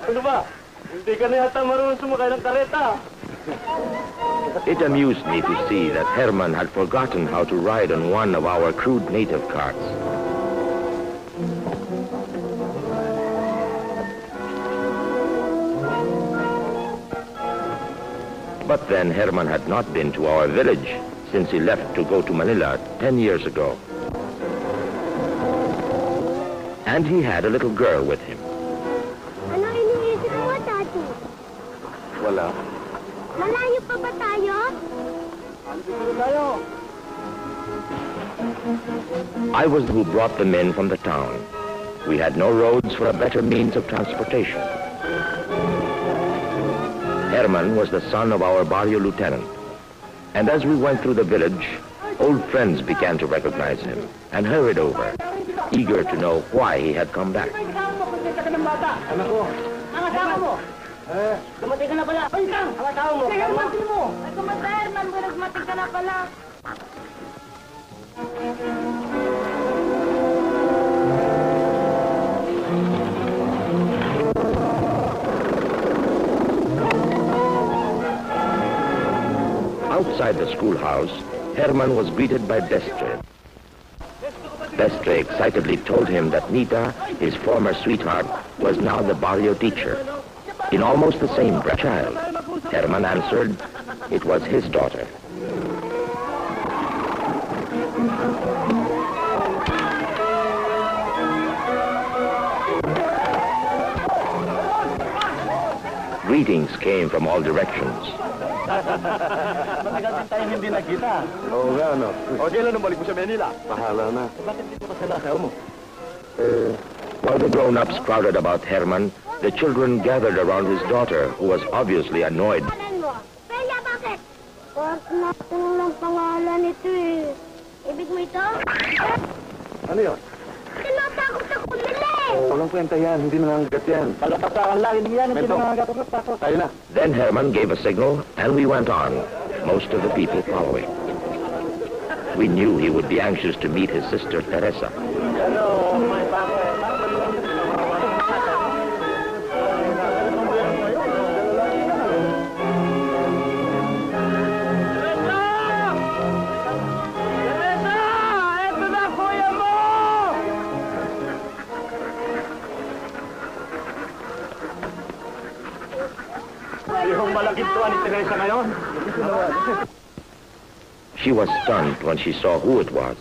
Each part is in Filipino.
Ano ba? Hindi ka na yata marunong sumakay ng kareta. It amused me to see that Herman had forgotten how to ride on one of our crude native carts. But then Herman had not been to our village since he left to go to Manila 10 years ago. And he had a little girl with him. Ano iniisip mo, Tati? Wala. Malayo pa ba tayo? I was who brought the men from the town. We had no roads for a better means of transportation. Herman was the son of our barrio lieutenant. And as we went through the village, old friends began to recognize him and hurried over, eager to know why he had come back. Anak ko. Ang asawa mo? Dumating ka na pala. Ay, Tang! Ang asawa mo? Sige, dumating mo. Ay, kumata, Herman. Dumating ka na pala. Outside the schoolhouse, Herman was greeted by Destre. Destre excitedly told him that Nita, his former sweetheart, was now the barrio teacher. In almost the same breath, child, Herman answered it was his daughter. Greetings came from all directions. Matagal din tayong hindi nakita. Oo nga, ano? O, kailan nang balik mo sa Manila? Bahala na. Bakit dito ka sa lakaw mo? While the grown-ups crowded about Herman, the children gathered around his daughter, who was obviously annoyed. Pangalan mo? Bella, bakit? Natanong lang pangalan ito eh. Ibig mo ito? Ano yun? Tinatakot ako bumili! Walang kwenta yan. Hindi nangangagat yan. Palatasakan lang, hindi yan. Mento. Tayo na. Then Herman gave a signal, and we went on, most of the people following. We knew he would be anxious to meet his sister Teresa. Hello, my papa. Yung malaking tuwa ni Teresa ngayon. She was stunned when she saw who it was,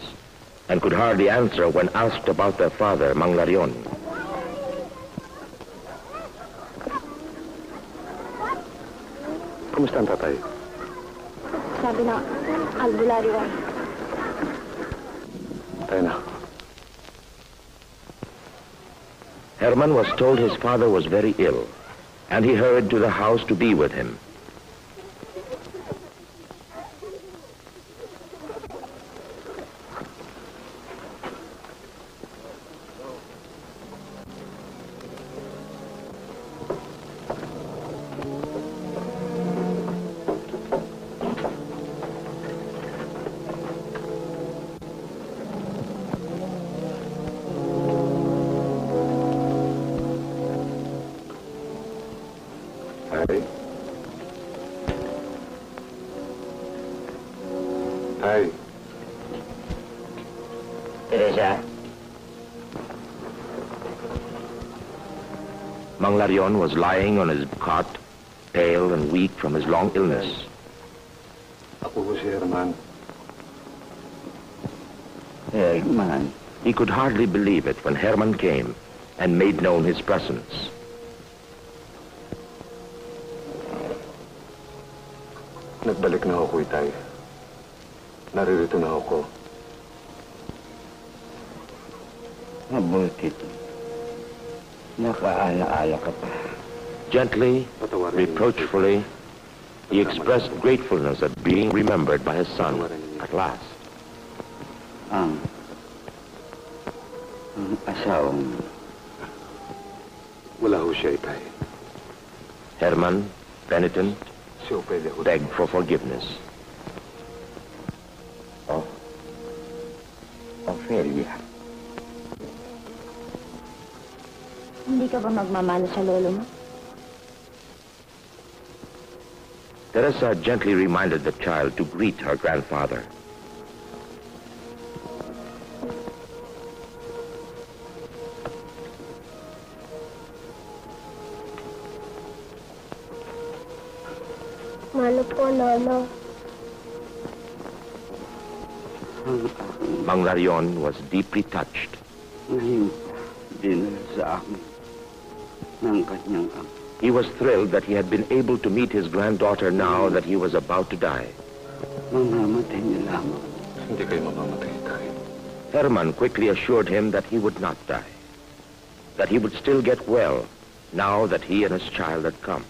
and could hardly answer when asked about their father, Mang Larion. Kumusta ang tatay? Sabi na, albularyo. Tayo na. Herman was told his father was very ill, and he hurried to the house to be with him. Tay? Tay? Teresa? Mang Larion was lying on his cot, pale and weak from his long illness. Ako po si Herman. Herman? He could hardly believe it when Herman came and made known his presence. Nagbalik na ako, Itay. Naririto na ako. Mabuti. Nakaala-ala ka pa. Gently, Patawarin niyo. reproachfully, he expressed gratefulness at being remembered by his son at last. Ang asawa mo. Wala ho siya, Itay. Herman, penitent, Si Opelia ho. begged for forgiveness. Ophelia. Hindi ka ba magmamano sa lolo mo? Teresa gently reminded the child to greet her grandfather. Mano po, Lolo. Mang Larion was deeply touched. Ngayon din sa akin ng kanyang ama. He was thrilled that he had been able to meet his granddaughter now that he was about to die. Mamamatay niya lamang. Hindi kayo mamamatay, Tay. Herman quickly assured him that he would not die, that he would still get well now that he and his child had come.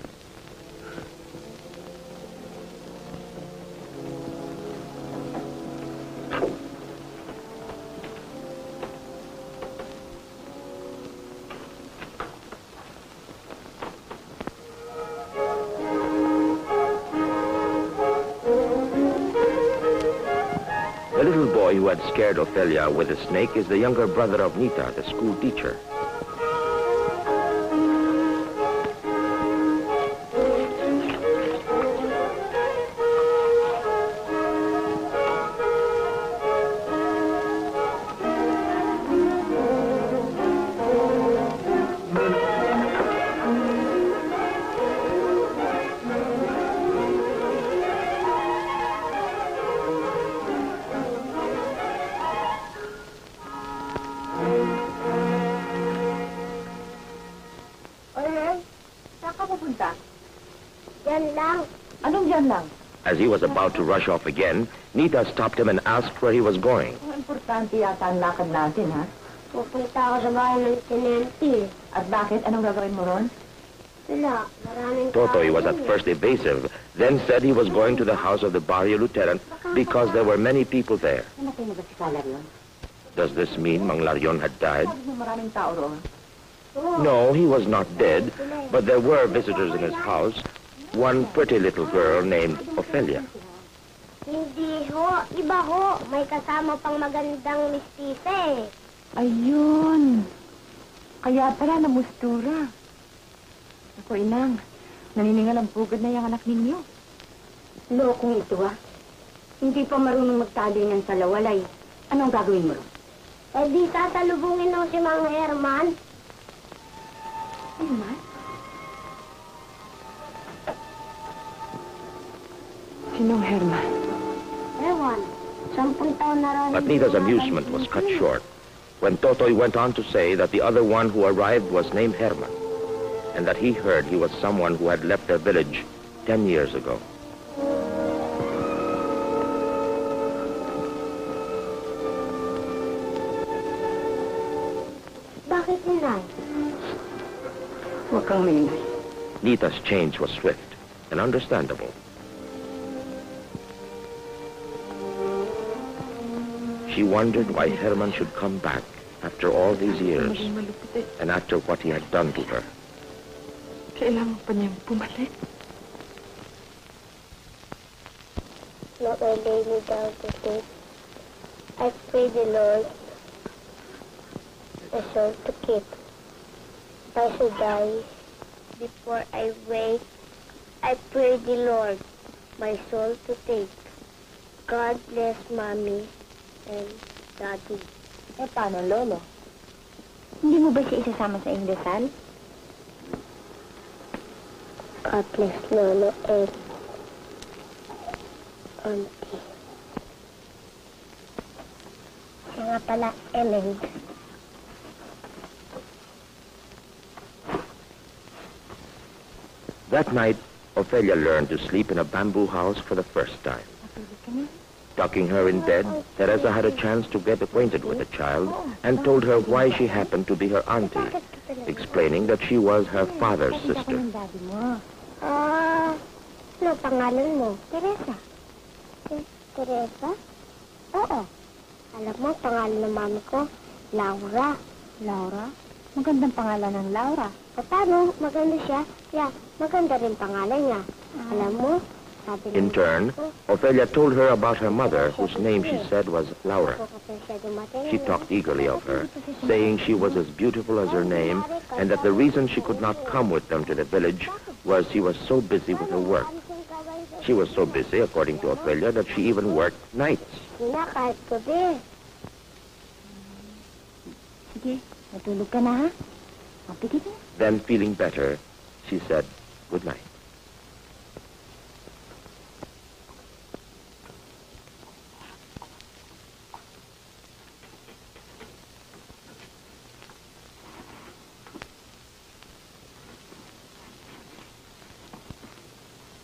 The little boy who had scared Ofelia with a snake is the younger brother of Nita, the school teacher. Yan lang. Anong dyan lang? As he was about to rush off again, Nita stopped him and asked where he was going. Ang importante yata ang lakad natin, ha? Pupunta ako sa bahay ng tinente. At bakit? Anong gagawin mo ron? Wala. Maraming Totoy was tao at dun eh. first evasive, then said he was going to the house of the barrio lieutenant because there were many people there. Namatay mo ba si Calarion? Does this mean Mang Larion had died? Sabi mo maraming tao roon. Oo. No, he was not dead, but there were visitors in his house. One pretty little girl named Ofelia. Hindi ho. Iba ho. May kasama pang magandang mistisa eh. Ayun. Kaya pala namustura. Ako, inang. Naniningal ang pugad na yung anak ninyo. Lokong ito, ha? Hindi pa marunong magtali ng salawalay. Anong gagawin mo? Eh di sasalubungin nung si Mang Herman. Herman? Sinong Herman? Ewan. 10 taon na rin. But Nita's amusement was cut short when Totoy went on to say that the other one who arrived was named Herman, and that he heard he was someone who had left their village 10 years ago. Bakit ninay? Huwag kang maingay. Nita's change was swift and understandable. She wondered why Herman should come back after all these years and after what he had done to her. Kailangan pa niyang bumalik. Not I lay me down to sleep. I pray the Lord a soul to keep. If I should die before I wake, I pray the Lord my soul to take. God bless Mommy and Daddy. Eh, paano, Lolo? Hindi mo ba siya isasama sa Indesal? God bless Lolo and Auntie. Siya nga pala, Ellen. That night, Ofelia learned to sleep in a bamboo house for the first time. Tucking her in bed, Teresa had a chance to get acquainted with the child and told her why she happened to be her auntie, explaining that she was her father's sister. Daddy mo. Ano pangalan mo? Teresa. Teresa? Oo. Alam mo, pangalan ng mami ko, Laura. Laura? Magandang pangalan ng Laura. O paano? Maganda siya? Yeah, maganda rin pangalan niya. Alam mo, sabi In turn, Ofelia told her about her mother, whose name she said was Laura. She talked eagerly of her, saying she was as beautiful as her name, and that the reason she could not come with them to the village was she was so busy with her work. She was so busy, according to Ophelia, that she even worked nights. Ina, kahit gabi. Sige, matulog ka na, ha? Mapigit na. Then, feeling better, she said good night.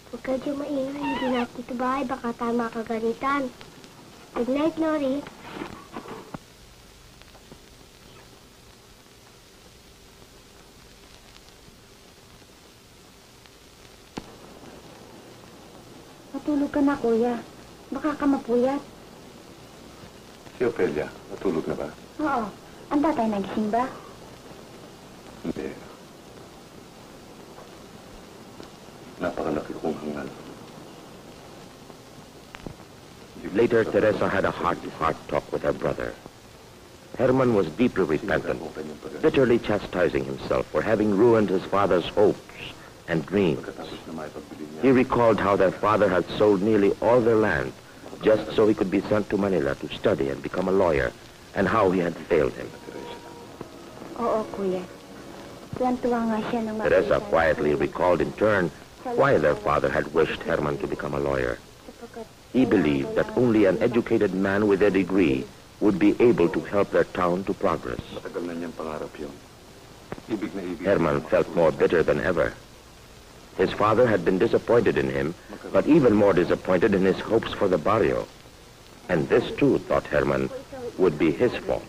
Huwag ka dyan maingay. Hindi natin ito bahay. Baka tayo makagalitan. Good night, Lori. Matulog ka na, kuya. Baka ka mapuyat. Si Ophelia, natulog na ba? Oo. Ang tatay nagising ba? Hindi. Napakalaki kong hangal. Later, Teresa had a heart-to-heart talk with her brother. Herman was deeply repentant, bitterly chastising himself for having ruined his father's hopes and dreams. Pagkatapos na maipagbili niya, He recalled how their father had sold nearly all their land just so he could be sent to Manila to study and become a lawyer, and how he had failed him. Teresa. Oo, kuya. Tuwan-tuwa nga siya nung Teresa quietly recalled in turn why their father had wished Herman to become a lawyer. He believed that only an educated man with a degree would be able to help their town to progress. Matagal na niyang pangarap yun. Ibig na ibig. Herman felt more bitter than ever. His father had been disappointed in him, but even more disappointed in his hopes for the barrio. And this too, thought Herman, would be his fault.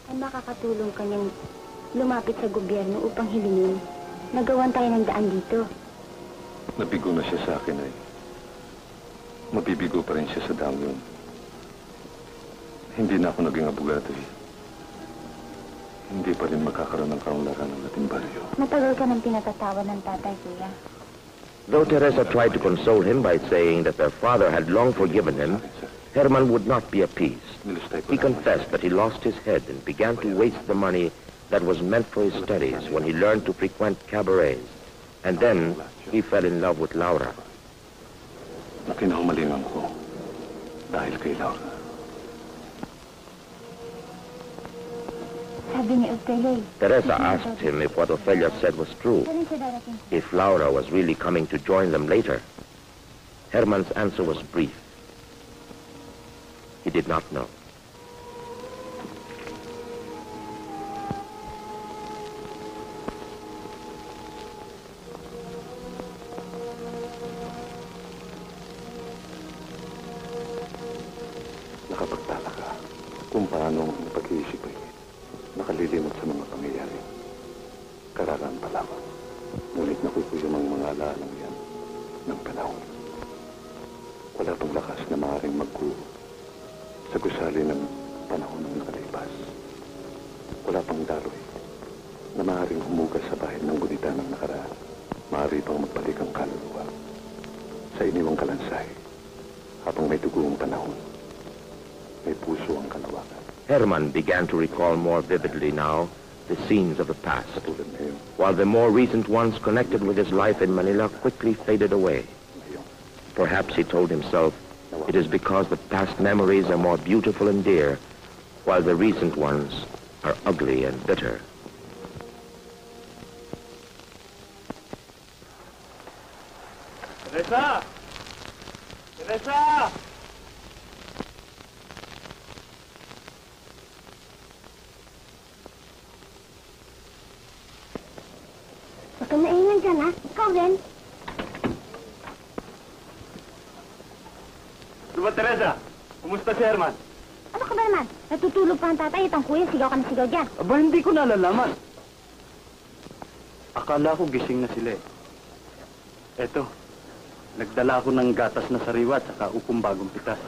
Ay makakatulong kanyang lumapit sa gobyerno upang hilingin. Nagawan tayo ng daan dito. Nabigo na siya sa akin ay. Mabibigo pa rin siya sa daang yun. Hindi na ako naging abogado eh. Hindi pa rin makakaroon ng kaunlaran ng ating baryo. Matagal ka nang pinatatawan ng tatay, kuya. Though Teresa tried to console him by saying that their father had long forgiven him, Herman would not be appeased. Nilustay ko He lang. confessed that he lost his head and began to waste the money that was meant for his studies when he learned to frequent cabarets. And then he fell in love with Laura. Na kinahumalingan ko dahil kay Laura. Sabi ni Ophelia. Teresa asked him if what Ophelia said was true, Saan siya darating? if Laura was really coming to join them later. Herman's answer was brief. He did not know. Nakapagtataka kung paano ang pag-iisip ay nakalilimot sa mga pangyayari. Kararaan pa lamang. Ngunit nakukuyom ang mga alaalang yan ng panahon. Wala pang lakas na maaaring magguho sa gusali ng panahon ng nakalipas. Wala pang daloy na maaaring humugas sa bahid ng gunita ng nakaraan. Maaari pang magbalik ang kaluluwa sa iniwang kalansay habang may dugoong panahon. May puso ang kalawakan. Herman began to recall more vividly now the scenes of the past, Katulad ngayon, while the more recent ones connected with his life in Manila quickly faded away. ngayon. Perhaps he told himself it is because the past memories are more beautiful and dear, while the recent ones are ugly and bitter. Teresa! Teresa! Huwag ka maingay dyan, ha? Ikaw rin. Diba, Teresa? Kumusta si Herman? Ano ka ba naman? Natutulog pa ang tatay, itang kuya, sigaw ka na sigaw dyan. Aba, hindi ko nalalaman. Akala ko gising na sila eh. Eto, nagdala ako ng gatas na sariwa at saka upong bagong pitas.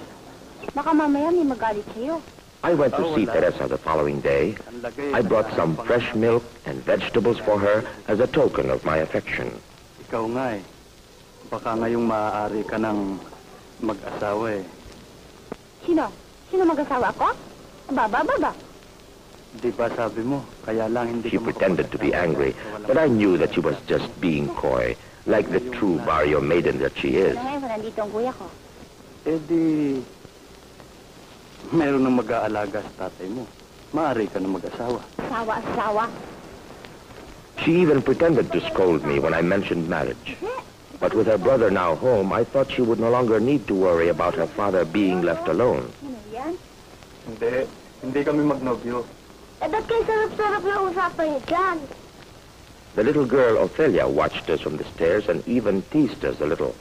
Baka mamaya may magalit sa'yo. I went to see Teresa the following day. Ang lagay, I brought some fresh milk and vegetables for her as a token of my affection. Ikaw nga eh. Baka ngayong maaari ka ng mag-asawa eh. Sino? Sino mag-asawa ako? Baba. Di ba sabi mo, kaya lang hindi She ka pretended to be makapag-asawa angry, sa walang- but I knew that she was just being coy, like the true barrio maiden that she is. Ngayon, nandito ang kuya ko. Eh di, meron nang mag-aalaga sa tatay mo. Maaari ka na mag-asawa. Asawa. She even pretended to scold me when I mentioned marriage. But with her brother now home, I thought she would no longer need to worry about her father being left alone. Ano yan? Hindi kami magnobyo. Eh, ba't kayo sarap-sarap na usapan niyo dyan? The little girl, Ophelia, watched us from the stairs and even teased us a little.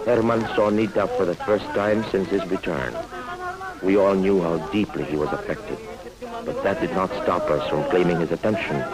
Herman saw Nita for the first time since his return. We all knew how deeply he was affected, but that did not stop us from claiming his attention.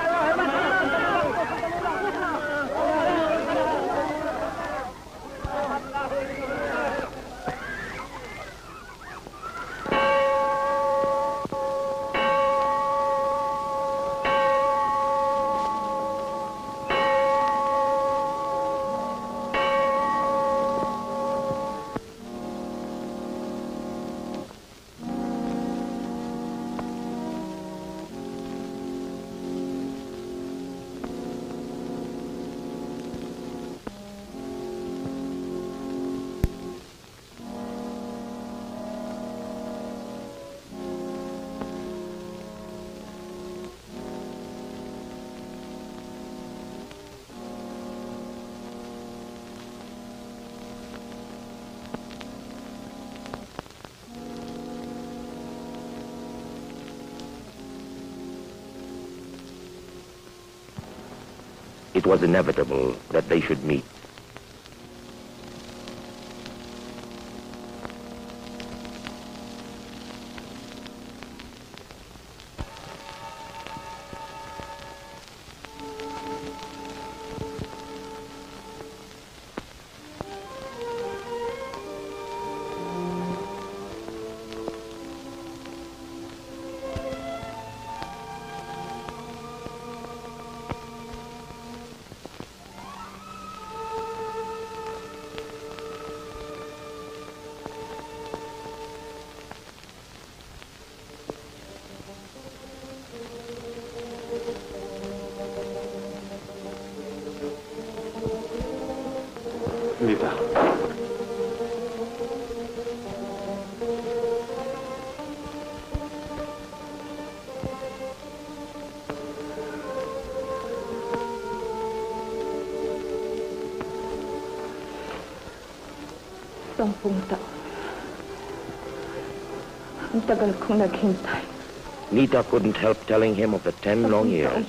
It was inevitable that they should meet. Nita. Sampung taon. Ang tagal kong naghintay. Nita couldn't help telling him of the 10 long years,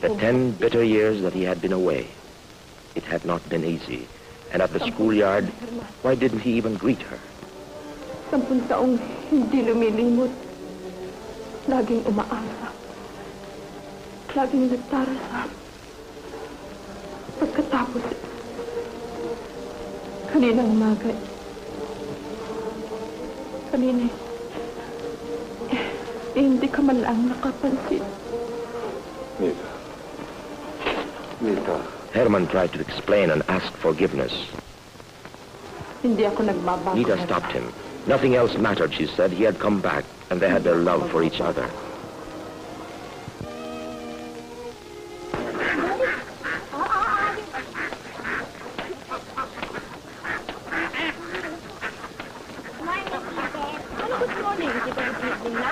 the 10 bitter years that he had been away. It had not been easy. And at the schoolyard, why didn't he even greet her? 10 taong hindi lumilimot. Laging umaasa. Laging nagdarasal. Pagkatapos, kaninang umaga, hindi ka man lang nakapansin. Nita. Nita. Herman tried to explain and ask forgiveness. Hindi ako nagbabago. Nita stopped him. Nothing else mattered, she said. He had come back, and they had their love for each other. Good morning. Good evening na.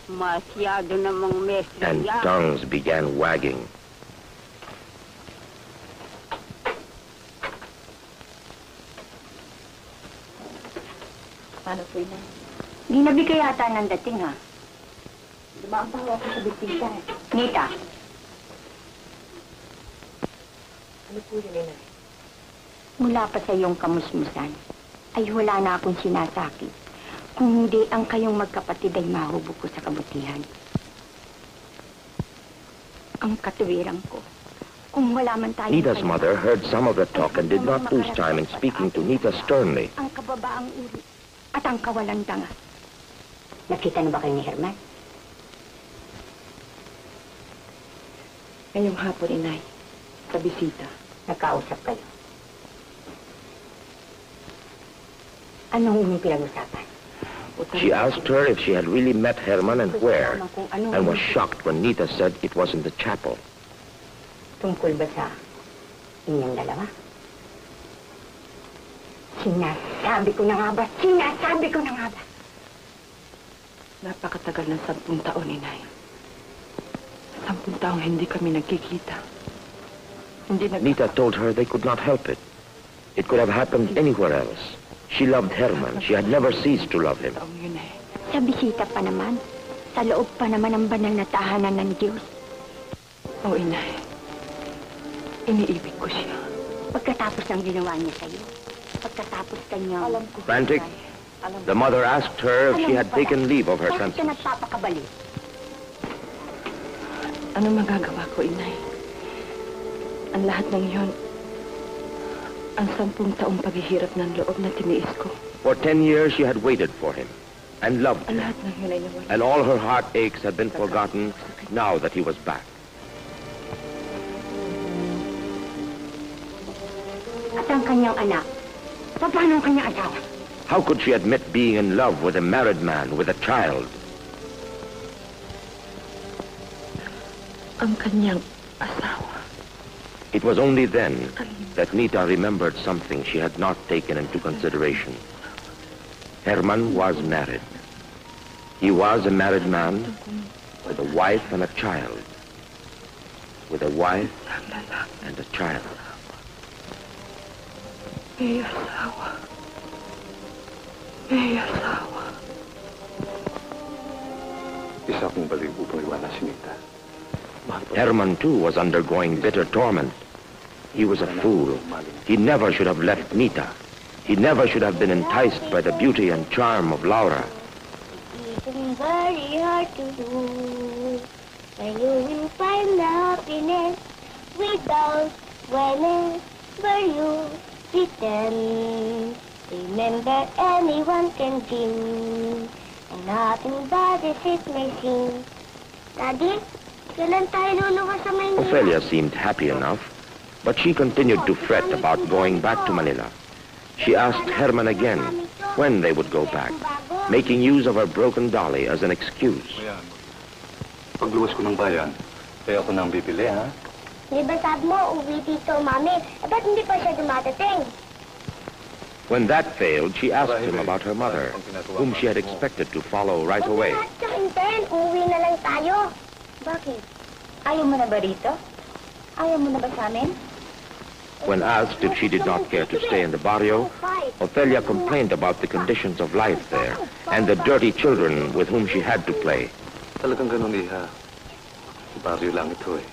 Masyado namang mestre And yan. tongues began wagging. Paano po yun? Ginabi ka yata ng dating, ha? Dumaan pa ako sa bisita. Nita, Ano po yun, Inay? mula pa sa iyong kamusmusan, ay wala na akong sinasakit. Kung hindi ang kayong magkapatid ay mahubog ko sa kabutihan. Ang katuwiran ko, kung wala man tayo... Nita's mother heard some of the talk and did not lose time in speaking to Nita sternly. Ang kababaang uri at ang kawalang danga. Nakita na ba kayo ni Herman? Ngayong hapon, Inay. Sa bisita. Nagkausap kayo. Anong inyong pinag-usapan? She asked her if she had really met Herman and where, and was shocked when Nita said it was in the chapel. Tungkol ba sa inyong dalawa? Sinasabi ko na nga ba? Sinasabi ko na nga ba? Napakatagal ng 10 taon, Inay. 10 taong hindi kami nagkikita. Nita told her they could not help it. It could have happened anywhere else. She loved Herman. She had never ceased to love him. Taong yun eh. Sa bisita pa naman. Sa loob pa naman ng banal na tahanan ng Diyos. Oo, Inay. Iniibig ko siya. Pagkatapos ng ginawa niya sa'yo. Pagkatapos kanya... Frantic, the mother asked her if she had taken leave of her Bakit ka senses. nagpapakabali? Ano magagawa ko, Inay? Ang lahat ng iyon, ang 10 taong paghihirap ng loob na tiniis ko. For 10 years she had waited for him and loved Ang him. lahat ng iyon ay nawala. And all her heartaches had been forgotten now that he was back. At ang kanyang anak. Paano ang kanyang asawa? How could she admit being in love with a married man with a child? Ang kanyang asawa. It was only then that Nita remembered something she had not taken into consideration. Herman was married. He was a married man with a wife and a child. With a wife and a child. May asawa. May asawa. Isa akong baliw upang iwanan si Nita. Herman, too, was undergoing bitter torment. He was a fool. He never should have left Nita. He never should have been enticed by the beauty and charm of Laura. It's very hard to do, but you will find the happiness without whenever you pretend. Remember, anyone can dream, and nothing but it may seem. Daddy, kailan tayo luluwas sa Maynila? Ophelia seemed happy enough, but she continued to fret about going back to Manila. She asked Herman again when they would go back, making use of her broken dolly as an excuse. Ayan. Pagluwas ko ng bayan, kaya ako nang bibili, ha? Di ba sabi mo, uwi dito, Mami? Eh, ba't hindi pa siya dumadating? When that failed, she asked him about her mother, whom she had expected to follow right away. Huwag na natin hintayin, uwi na lang tayo. Bakit? Ayaw mo na ba rito? Ayaw mo na ba sa amin? When asked if she did not care to stay in the barrio, Ophelia complained about the conditions of life there and the dirty children with whom she had to play. Talagang ganun, Iha. Baryo lang ito, eh.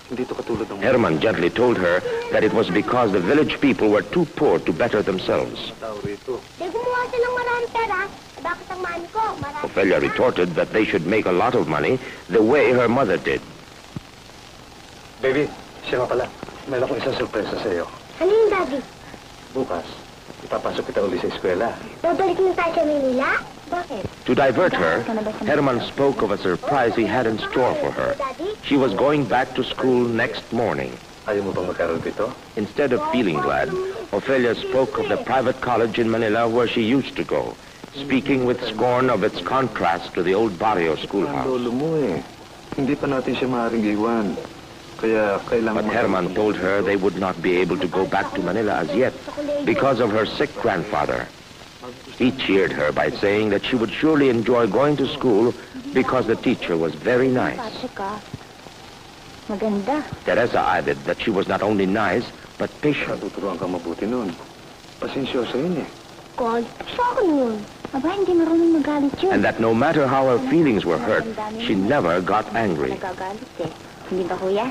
Hindi ito katulad ng... Herman gently told her that it was because the village people were too poor to better themselves. Tao rito. Di gumawa siya ng maraming pera. Bakit ang mami ko? Marami Ophelia retorted that they should make a lot of money the way her mother did. Baby, siya nga pala. Meron akong isang sorpresa sa iyo. Ano yung Daddy? Bukas, Ipapasok kita uli sa eskwela. Babalik na tayo sa Manila? Bakit? To divert her, Herman spoke of a surprise he had in store for her. She was going back to school next morning. Ayaw mo bang magkaroon dito? Instead of feeling glad, Ophelia spoke of the private college in Manila where she used to go, speaking with scorn of its contrast to the old barrio Ang schoolhouse. lolo mo eh. Hindi pa natin siya maaaring iwan. Kaya kailangan... But Herman told her they would not be able to go back to Manila as yet because of her sick grandfather. He cheered her by saying that she would surely enjoy going to school because the teacher was very nice. Maganda. Teresa added that she was not only nice, but patient. Tuturuan ka mabuti nun. Pasensyosa yun eh. God, sa akin yun. Aba, hindi marunong magalit yun. And that no matter how her feelings were hurt, she never got angry. Nagagalit eh. Hindi ba, kuya?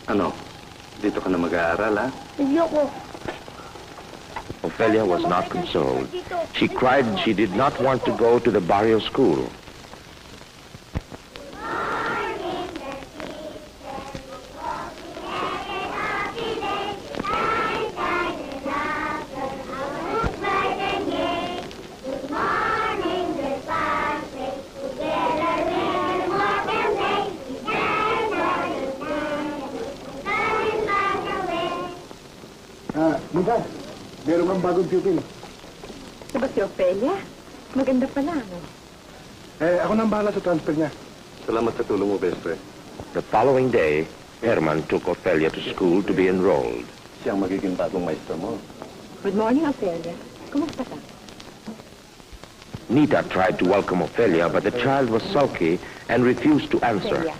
Ano? Dito ka na mag-aaral, ha? Ayoko. Ophelia was not consoled. She cried she did not want to go to the barrio school. Mika, meron kang bagong pupil. Diba si Ophelia? Maganda pala, ano? Ako nang bahala sa transfer niya. Salamat sa tulong mo, best friend. The following day, Herman took Ophelia to school to be enrolled. Siya ang magiging bagong maestro mo. Good morning, Ophelia. Kumusta ka? Nita tried to welcome Ophelia, but the child was sulky and refused to answer. Ophelia,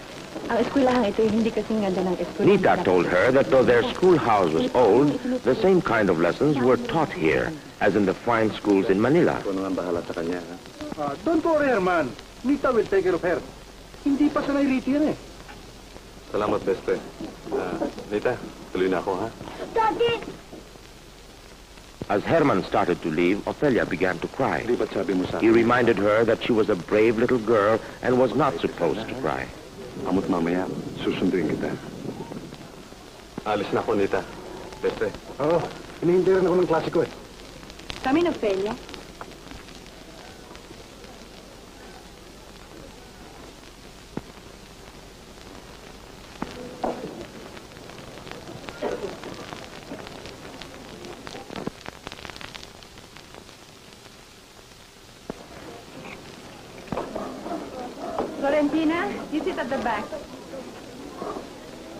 ang eskwelahan ito hindi kasing ganda ng eskwelahan. Nita told her that though their schoolhouse was old, the same kind of lessons were taught here, as in the fine schools in Manila. Ikaw na nga bahala sa kanya, ha? Don't worry, Herman. Nita will take care of her. Hindi pa sanay rito yan eh. Salamat, best friend. Nita, tuloy na ako, ha? Daddy! As Herman started to leave, Ophelia began to cry. Di ba't sabi mo sa He akin? reminded her that she was a brave little girl and was not supposed to cry. Amot mamaya, susunduin kita. Alis na ako, Nita. Best friend. Oo, hinihintay rin ako ng klase ko eh. Kami, Ophelia. Florentina, you sit at the back.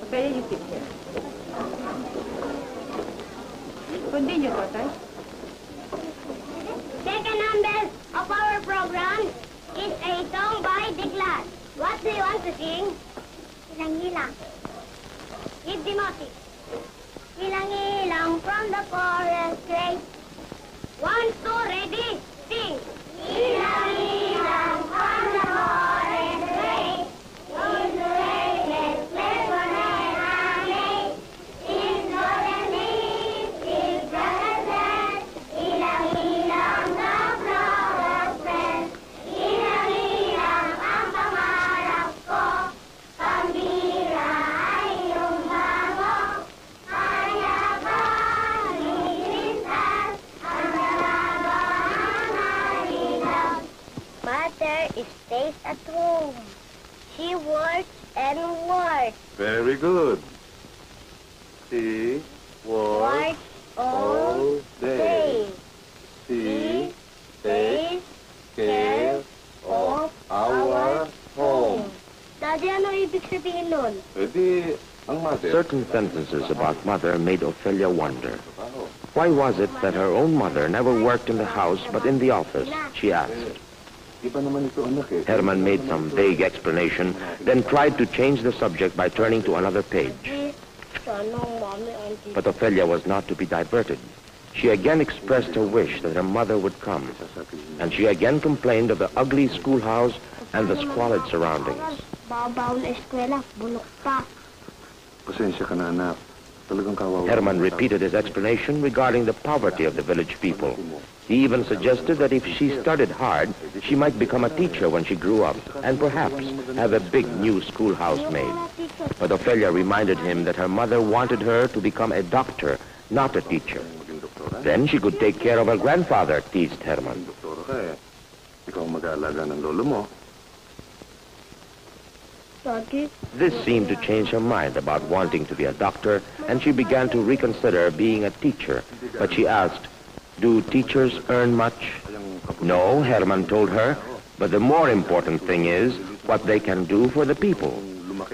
Ophelia, you sit here. Continue, Totoy. Second number of our program is a song by the class. What do you want to sing? Ilang-ilang. Give the motive. Ilang-ilang from the forest grave. 1, 2, ready, sing. Ilang-ilang from the forest grave. Into restless place where men are made. In northern leaves, in brother's ilang-ilang the flowers spread. Ilang-ilang ang pangarap ko. Pambira ay iyong bago. Kaya ba nilintas ang dalaga na ilaw? Mother stays at home. She works and works. Very good. She works Works all day. She Takes care of our home. Daddy, ano ibig sabihin nun? Pwede ang mother. Certain sentences about mother made Ophelia wonder. Why was it that her own mother never worked in the house but in the office? She asked. Iba naman ito, anak eh. Herman made some vague explanation, then tried to change the subject by turning to another page. Sana ang mami, auntie. But Ophelia was not to be diverted. She again expressed her wish that her mother would come, and she again complained of the ugly schoolhouse and the squalid surroundings. Babaw na eskwela, bulok pa. Pasensya ka na, anak. Talagang kawawa. Herman repeated his explanation regarding the poverty of the village people. He even suggested that if she studied hard, she might become a teacher when she grew up, and perhaps have a big new schoolhouse made. But Ophelia reminded him that her mother wanted her to become a doctor, not a teacher. Then she could take care of her grandfather, teased Herman. Doktor ka eh. Ikaw ang mag-aalaga ng lolo mo. Daddy, This seemed to change her mind about wanting to be a doctor, and she began to reconsider being a teacher. But she asked, do teachers earn much? No, Herman told her, but the more important thing is what they can do for the people.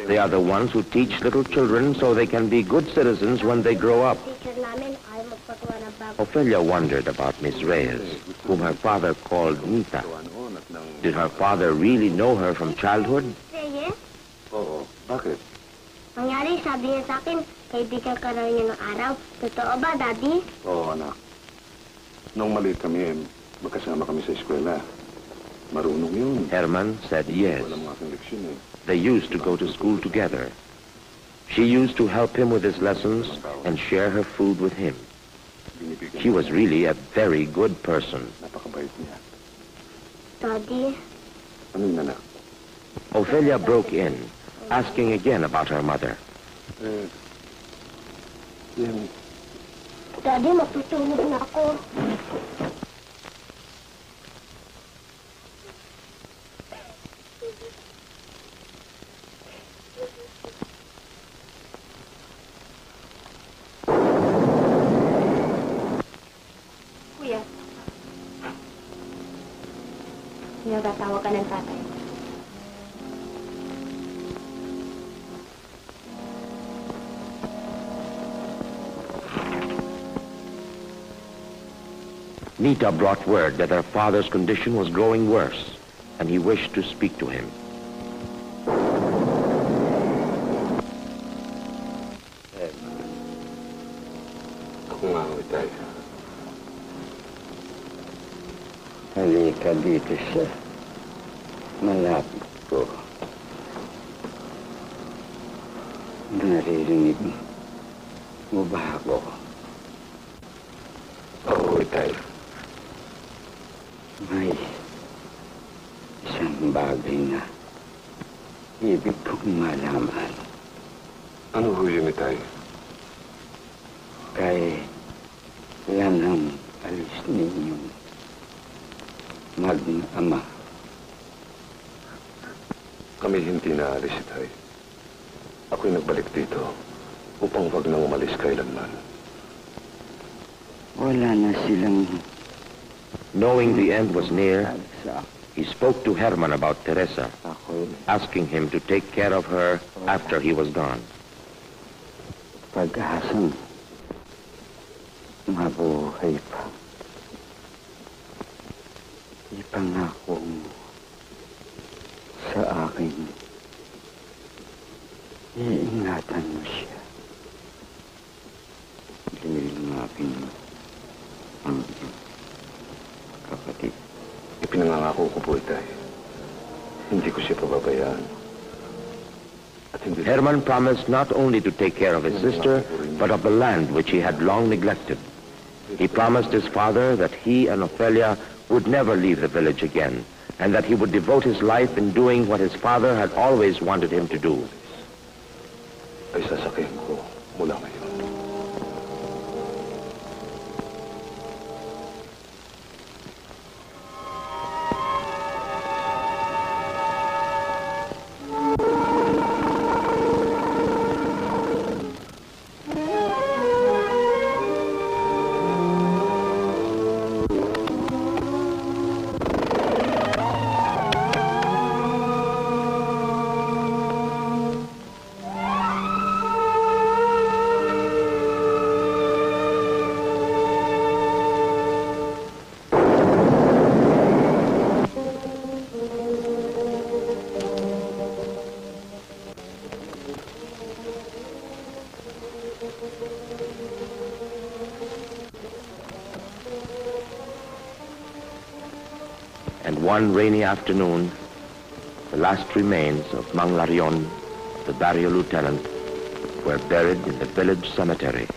They are the ones who teach little children so they can be good citizens when they grow up. teacher namin ay magpagawa ng bago. Ophelia wondered about Miss Reyes, whom her father called Nita. Did her father really know her from childhood? Reyes, Oo. Bakit? nangyari, sabi niya sa akin, kaibigan ka raw niya ng araw. Totoo ba, Daddy? Oo, anak. Nung maliit kami, magkasama kami sa eskwela. Marunong yun. Herman said yes. Walang mga aking leksyon eh. They used to go to school together. She used to help him with his lessons and share her food with him. Binibigyan She was really a very good person. Napakabait niya. Daddy, Ano yun, anak? Ophelia broke in, asking again about her mother. Yan. Daddy, matutulog na ako. Kuya. Nagtatawag ka ng tatay. Nita brought word that her father's condition was growing worse, and he wished to speak to him. Ako nga, Itay. Halika dito sa malapit ko. Naririnig mo ba ako? Oo, Itay. May isang bagay na ibig kong malaman. Ano ho yun, Itay? Kailan ang alis ninyong mag-ama? Kami hindi naalis, Itay. Ako'y nagbalik dito upang wag nang umalis kailanman. Wala na silang Knowing the end was near, sa he spoke to Herman about Teresa, ako. asking him to take care of her after he was gone. Pag-asang mabuhay pa. Ipangako mo sa akin, iingatan mo siya. Lilimapin mo ang kapatid. Ipinangangako ko po, Itay. Hindi ko siya pababayaan. At hindi... Herman promised not only to take care of his sister, but of the land which he had long neglected. He promised his father that he and Ophelia would never leave the village again, and that he would devote his life in doing what his father had always wanted him to do. Ay sasakyan ko mula ngayon. And one rainy afternoon, the last remains of Mang Larion, the barrio lieutenant, were buried in the village cemetery.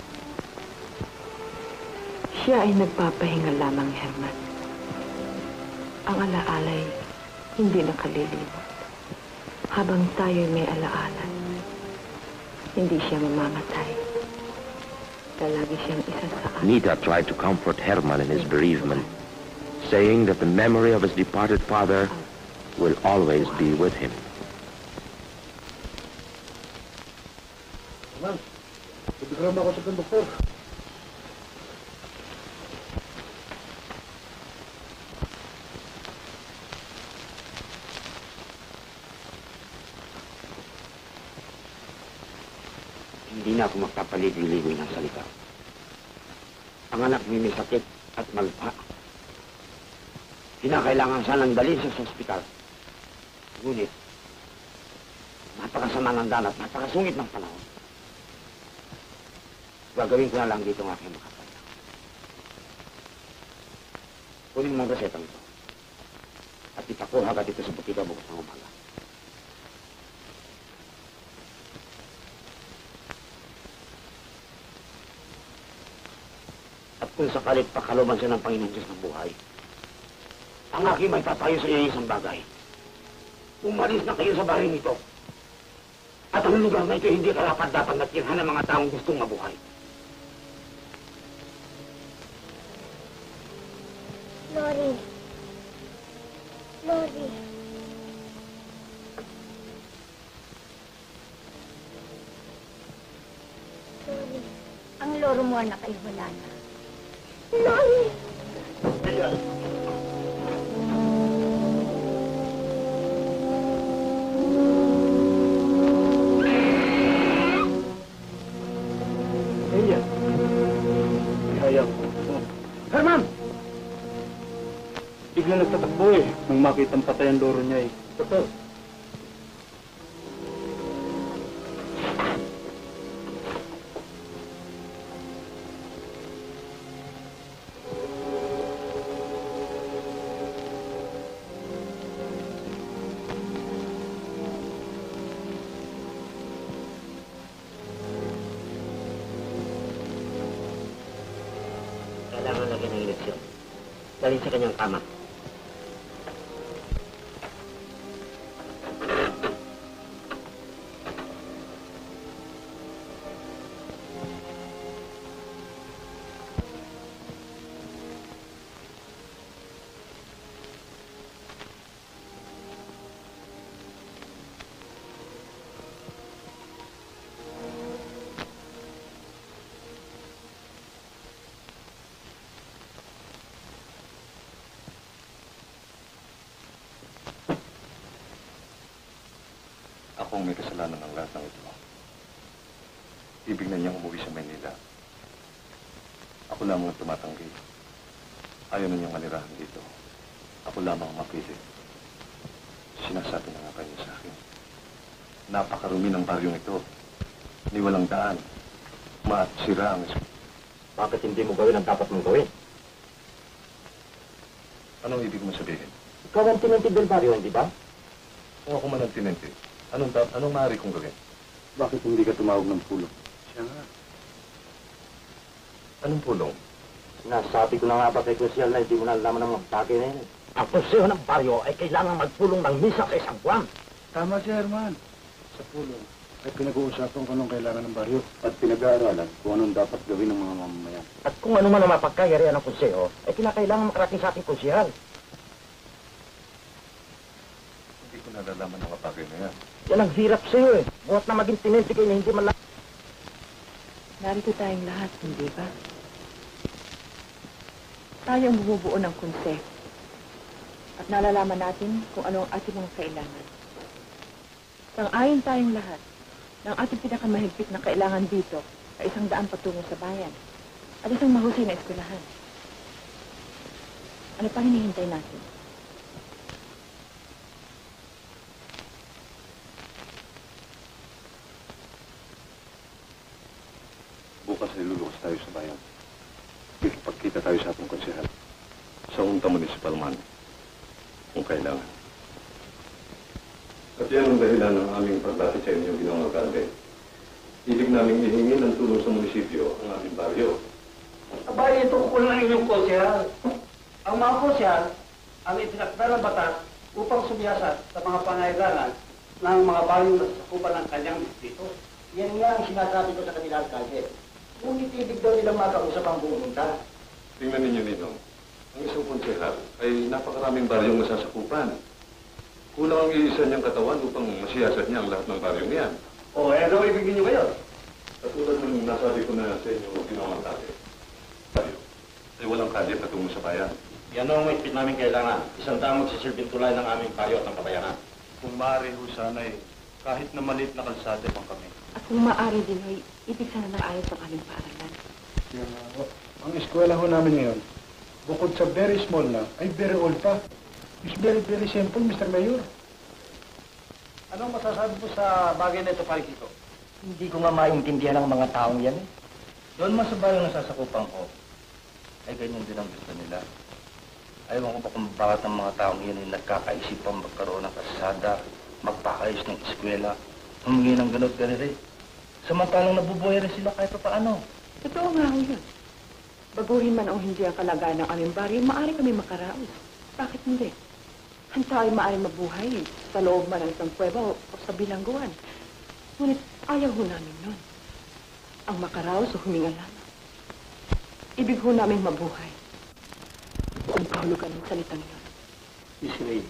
Siya ay nagpapahinga lamang, Herman. Ang alaalay hindi nakalilimot. Habang tayo'y may alaala, hindi siya mamamatay. Basta lagi siyang isa sa akin. Nita tried to comfort Herman in his bereavement, saying that the memory of his departed father will always be with him. Ma'am, ibigram ako sa konduktor. Hindi na ako magpapaligoy-ligoy ng salita. Ang anak niya may sakit at malpa. Kinakailangan sanang dalhin sa ospital. Ngunit, napakasama ng daan at napakasungit ng panahon. Gagawin ko na lang dito ang aking makapala. Kunin mo ang resetang ito. At ipakuha ka dito sa butika bukas ng umaga. At kung sakalit pakaluman siya ng Panginoon Diyos ng buhay, ang aking may tatayo sa iyo isang bagay. Umalis na kayo sa bahay nito. At ang lugar na ito hindi karapat-dapat na tirhan ng mga taong gustong mabuhay. Lori. Lori. Lori. Ang loro mo anak ay wala na. Lori! Ayan. Kaya ko. Herman! Bigla nagtatakbo eh. Nang makita ang patay ang loro niya eh. Doktor, Kailangan lagyan ng ileksyon. Dalhin sa kanyang kama. Ako ang may kasalanan ng lahat ng ito. Ibig na niyang umuwi sa Maynila. Ako lamang ang tumatanggi. Ayaw na niyang manirahan dito. Ako lamang ang mapili. Sinasabi na nga kayo sa akin. Napakarumi ng baryong ito. Ni walang daan. Maat sira ang isip. Bakit hindi mo gawin ang dapat mong gawin? Anong ibig mo sabihin? Ikaw ang tinantig del barrio, hindi ba? Kung ako man ang tinente, anong maaari kong gawin? Bakit hindi ka tumawag ng pulong? Siya nga. Anong pulong? Nasabi ko na nga ba kay Kusyal na hindi mo nalaman ng magpagay na yun. Ang konseho ng baryo ay kailangan magpulong ng misa sa isang buwan. tama si Herman. Sa pulong ay pinag-uusapan kung anong kailangan ng baryo. At pinag-aaralan kung anong dapat gawin ng mga mamamayan. At kung ano man ang mapagkayarihan ng konseho, ay kinakailangan makarating sa ating konsehal. Hindi ko nalalaman ang mapagay na yan. Yan ang hirap sa'yo eh. Buhat na maging tinente kayo na hindi man lang. Narito tayong lahat, hindi ba? Tayo ang bumubuo ng konseho. At nalalaman natin kung ano ang ating mga kailangan. Sang-ayon tayong lahat na ang ating pinakamahigpit na kailangan dito ay 100 patungo sa bayan at isang mahusay na eskwelahan. Ano pa hinihintay natin? Bukas ay lulukas tayo sa bayan. Pagkita tayo sa ating konsehal. Sa unta municipal man. Kung kailangan. At yan ang dahilan ng aming paglapit sa inyo, Ginoong Alcalde. Ibig namin ihingi ng tulong sa munisipyo ang aming baryo. Abay, ito ko lang inyong konsyal. Ang mga konsyal, ang itinakda ng batas upang sumiyasat sa mga pangailangan ng mga bayong nasasakupan ng kanyang distrito. Yan nga ang sinasabi ko sa kanila, Alcalde. Ngunit ibig daw nilang makausap ang pumunta. Tingnan ninyo, Ninong. Ang isang konsehal ay napakaraming baryong nasasakupan. Kulang ang iisa niyang katawan upang masiyasat niya ang lahat ng baryong niyan. O, ano ibig ninyo ngayon? Katulad ng nasabi ko na sa inyo, ginawang dati. Baryo ay walang kalye patungo sa bayan. Yan ang may namin kailangan. Isang damang magsisilbing tulay ng aming payo at ng kabayanan. Kung maaari ho sana kahit na maliit na kalsada pang kami. At kung maaari din, ay ibig sana ng ayos ang aming paaralan. Ang eskwela ho namin ngayon, bukod sa very small na, ay very old pa. It's very, very simple, Mr. Mayor. Anong masasabi mo sa bagay na ito, pare Kiko? Hindi ko nga maintindihan ang mga taong yan eh. Doon man sa bayang nasasakupan ko, ay ganyan din ang gusto nila. Ayaw ko ba kung bakit ang mga taong yan ay nagkakaisipang magkaroon ng kasada, magpakayos ng eskwela, humingi ng ganot ganire. Samantalang nabubuhay rin sila kahit pa paano. Totoo nga ho yun. Baguhin man o hindi ang kalagayan ng aming baryo, maaari kami makaraos. Bakit hindi? Ang tao ay maaari mabuhay sa loob man ng isang kuweba o sa bilangguan. Ngunit ayaw ho namin nun. Ang makaraos o huminga lamang. Ibig ho namin mabuhay. Ang kahulugan ng salitang yun. Miss Ray,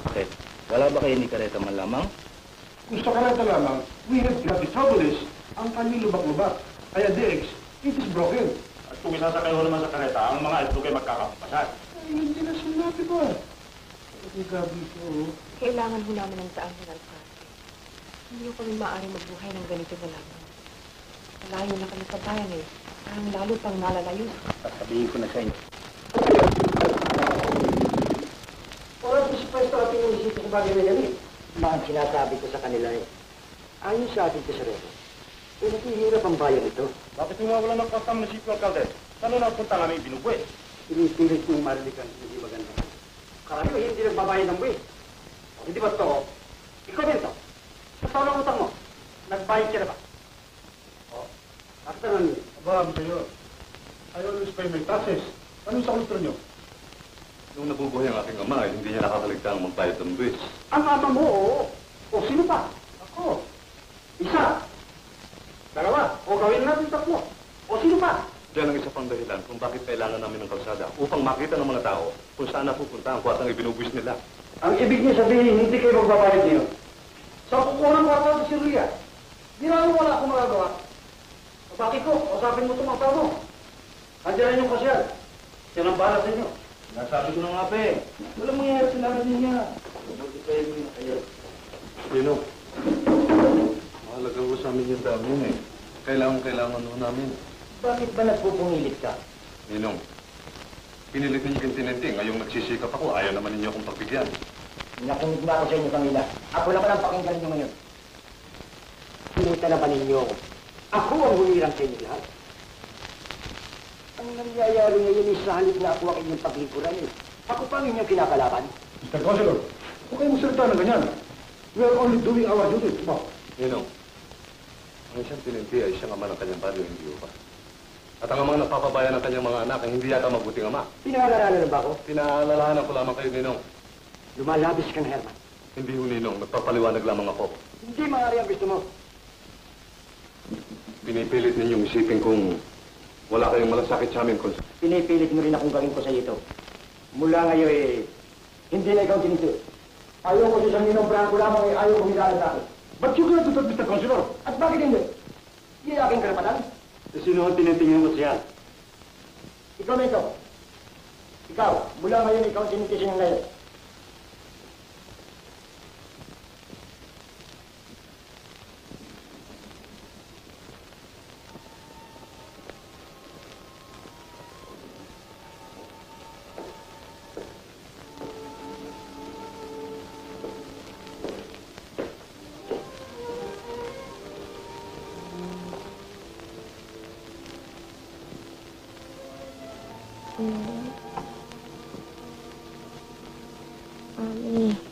bakit? Wala ba kayo ni Kareta man lamang? Gusto ka lang lamang, we have got the trouble is, ang kanyang lubak-lubak. Kaya Dex, it is broken. At kung isasakay ho naman sa kareta, ang mga ito kayo magkakapasan. Ay, hindi na sinabi ko ah. Ay, gabi ko. Kailangan ho namin ng daan ng alparte. Hindi ho kami maaari mabuhay ng ganito na lamang. Malayo na kami sa bayan eh. Parang lalo pang nalalayo. Sasabihin ko na sa inyo. Oras ko si Pwesto at inisip sa bagay na yan eh. Ang sinasabi ko sa kanila eh. Ayon sa ating tesorero, eh naghihirap ang bayan ito. Bakit nga wala ng kasama na si Alcalde? Saan na punta nga may binubuhay? Pinipilit kong marilikan, hindi maganda. Karami hindi nagbabayad ng buwis. O hindi ba ito? Ikaw din ito. Sa taon ng utang mo, nagbayad ka na ba? O, bakit naman yun? Aba, Mayor, I always pay my taxes. Anong sa kultura niyo? Nung nabubuhay ang aking ama, ay hindi niya nakakaligtaan magbayad ng buwis. Ang ama mo, oo. O sino pa? Ako. Isa. Dalawa. O gawin natin tatlo. O sino pa? Diyan ang isa pang dahilan kung bakit kailangan namin ng kalsada upang makita ng mga tao kung saan napupunta ang kwartang ibinubuwis nila. Ang ibig niya sabihin, hindi kayo magbabayad niyo. Sa kukuha ng kwarta sa Syria, di namin wala akong magagawa. Bakit ko? Usapin mo itong mga tao mo. Andiyan yung kasyal. Yan ang bahala sa inyo. Nasabi ko na nga pa eh. Walang mangyayari sa lahat niya. Mabuti kayo din na kayo. Sino? Mahalaga ko sa amin yung dami yun eh. Kailangan ho namin. Bakit ba nagpupungilit ka? Ninong, pinilit ninyo yung tinente. Ngayong nagsisikap ako, ayaw naman ninyo akong pagbigyan. Nakinig na ako sa inyo, Pangila. Ako lang palang pakinggan niyo ngayon. Pinita na ba ninyo ako? Ako ang humirang sa inyo lahat. Ang nangyayari ngayon is sa halip na ako ang inyong paglikuran eh. Ako pa ang inyong kinakalaban. Mr. Councilor, huwag kayong magsalita ng ganyan. We are only doing our duty. Diba? Ninong, ang isang tinente ay siyang ama ng kanyang baryo, hindi ho ba? At ang amang nagpapabayan ng kanyang mga anak ay hindi yata mabuting ama. Pinangalanan ba ako? Pinaalalahanan ko lamang kayo, Ninong. Lumalabis ka na, Herman. Hindi ho, Ninong. Nagpapaliwanag lamang ako. Hindi maaari ang gusto mo. Pinipilit ninyong isipin kung wala kayong malasakit sa amin, Konsul. Pinipilit mo rin akong gawin ko sa ito. Mula ngayon eh, hindi na ikaw tinisip. Ayaw ko sa Ninong Branco lamang eh, ayaw ko humilala sa akin. But you cannot do that, Mr. Councilor. At bakit hindi? Hindi aking karapatan. Sino ang tinitingin mo siya? Ikaw na ito. Ikaw, mula ngayon ikaw tinitising ng ngayon. Mami.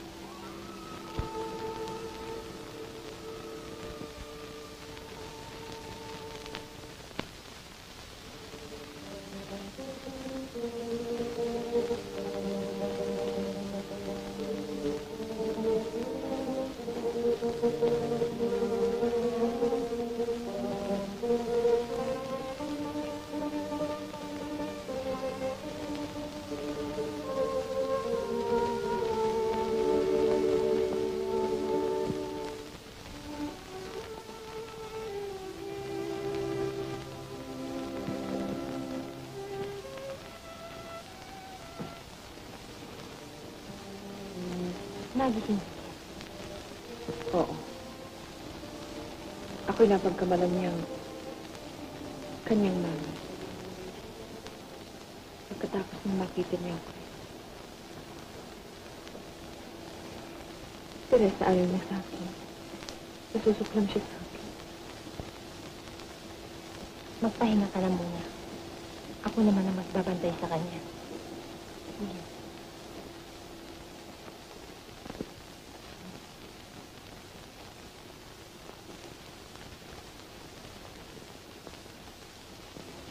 magiging oo. Ako'y napagkamalan niyang kanyang mama. Pagkatapos nang makita niya ako. Teresa, ayaw niya sa akin. Nasusuklam siya sa akin. Magpahinga ka na muna. Ako naman ang magbabantay sa kanya. Sige.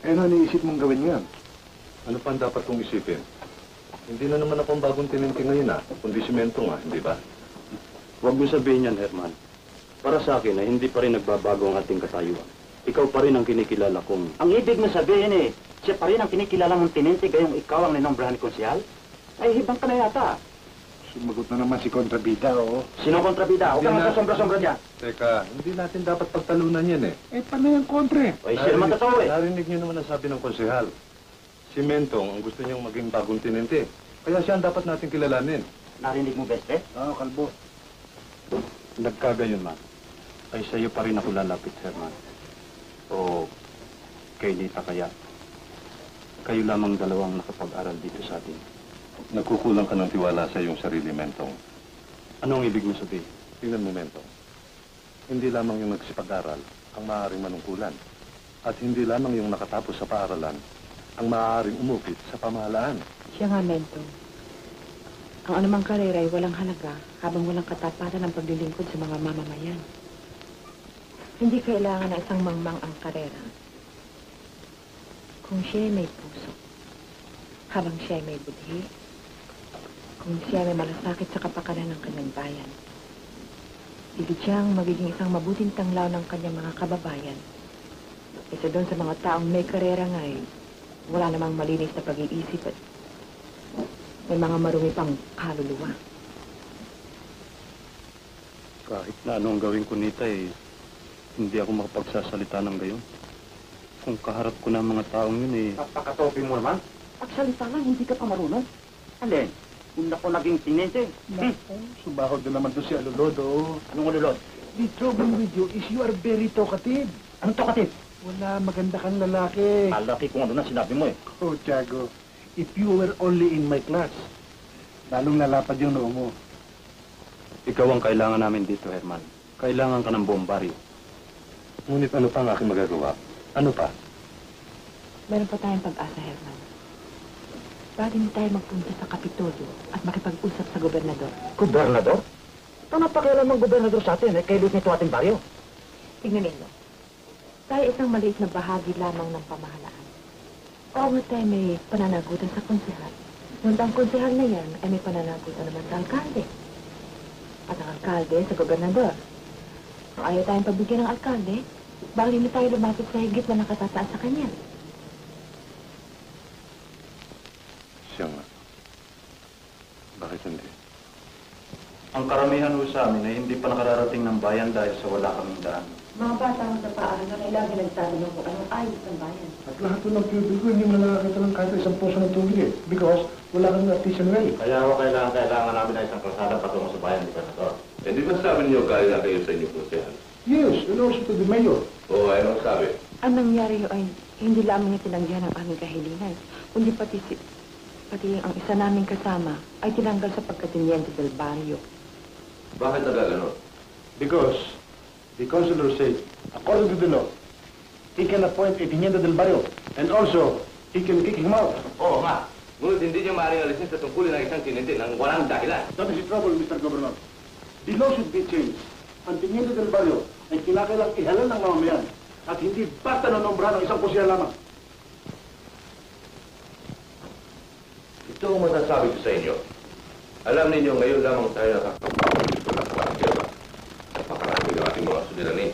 Ano iniisip mong gawin ngayon? Ano pa ang dapat kong isipin? Hindi na naman akong bagong tinente ngayon kundi simento nga, hindi ba? Huwag mo sabihin yan, Herman. Para sa akin ay hindi pa rin nagbabago ang ating katayuan. Ikaw pa rin ang kinikilala kong... Ang ibig na sabihin siya pa rin ang kinikilala mong tinente gayong ikaw ang ninombrahan ni Konsyal? Ay, hibang ka na yata. Sumagot na naman si Kontrabida, oo. Sino kontrabida? Huwag ka Hindi na. nga sombra-sombra dyan. Teka, hindi natin dapat pagtalunan yan Eh, paano yung kontre? Ay, siya naman totoo Narinig niyo naman ang sabi ng konsehal. Si Mentong ang gusto niyang maging bagong tinente. Kaya siya ang dapat natin kilalanin. Narinig mo, Beste? Oo, kalbo. Nagkagayon man, ay sa'yo pa rin ako lalapit, Herman. O kay Nita kaya. Kayo lamang dalawang nakapag-aral dito sa atin. Nagkukulang ka ng tiwala sa iyong sarili, Mentong. Ano ang ibig mo sabihin? Tingnan mo, Mentong. Hindi lamang yung nagsipag-aral ang maaaring manungkulan. At hindi lamang yung nakatapos sa paaralan ang maaaring umukit sa pamahalaan. Siya nga, Mento. Ang anumang karera ay walang halaga habang walang katapatan ng paglilingkod sa mga mamamayan. Hindi kailangan ng isang mangmang ang karera. Kung siya may puso, habang siya may budhi, kung siya may malasakit sa kapakanan ng kanyang bayan, ibig siyang magiging isang mabuting tanglaw ng kanyang mga kababayan. Isa doon sa mga taong may karera nga wala namang malinis na pag-iisip at may mga marumi pang kaluluwa. Kahit na anong gawin ko, Nita, hindi ako makapagsasalita ng gayon. Kung kaharap ko na ang mga taong yun, Napakatoping mo naman. Pagsalita lang, hindi ka pa marunong. Alin? Kung ako naging tinente. Subahod na naman doon si Alolodo. Anong ululod? The trouble with you is you are very talkative. Anong tokatif? Wala, maganda kang lalaki. Alaki kung ano na sinabi mo Oh, Tiago, if you were only in my class, lalong lalapad yung noo mo. ikaw ang kailangan namin dito, Herman. Kailangan ka ng bombaryo. Ngunit ano pa ang aking magagawa? Ano pa? Meron pa tayong pag-asa, Herman. Bakit hindi tayo magpunta sa Kapitolyo at makipag-usap sa gobernador? Gobernador? Ito napakialam ng gobernador sa atin, kay Luis nito ating baryo. Tignan ninyo. Tayo isang maliit na bahagi lamang ng pamahalaan. Oo nga tayo may pananagutan sa konsehal. Ngunit ang konsehal na yan ay may pananagutan naman sa alkalde. At ang alkalde sa gobernador. Kung ayaw tayong pabigyan ng alkalde, bakit hindi tayo lumapit sa higit na nakatataas sa kanya? Siya nga. Bakit hindi? Ang karamihan ho sa amin ay hindi pa nakararating ng bayan dahil sa wala kaming daan. Mga bata mo sa paaralan ay lagi nagtatanong kung anong ayos ng bayan. At lahat po ng tubig ko, hindi mo nakakita ng kahit isang puso ng tubig because wala kang artisan well. Kaya ako kailangan namin na isang kalsada patungo sa bayan, gobernador. Eh, di ba sabi niyo kaya na kayo sa inyong konsehal? Yes, and also to the mayor. Oo, ano sabi? Ang nangyari ay hindi lamang niya tinanggihan ang aming kahilingan, kundi pati ang isa naming kasama ay tinanggal sa pagkatiniente del barrio. Bakit nagagano? Because the councilor said, according to the law, he can appoint a teniente del barrio and also he can kick him out. Oo nga. Ngunit hindi niya maaaring alisin sa tungkulin ng isang tinente ng walang dahilan. That is the trouble, Mr. Governor. The law should be changed. Ang teniente del barrio ay kinakailang ihalal ng mamamayan at hindi basta nanombrahan ng isang kusya lamang. Ito ang masasabi ko sa inyo. Alam ninyo, ngayon lamang tayo nakakapagpapag dito ng pangkira. Napakarami ng ating mga suliranin.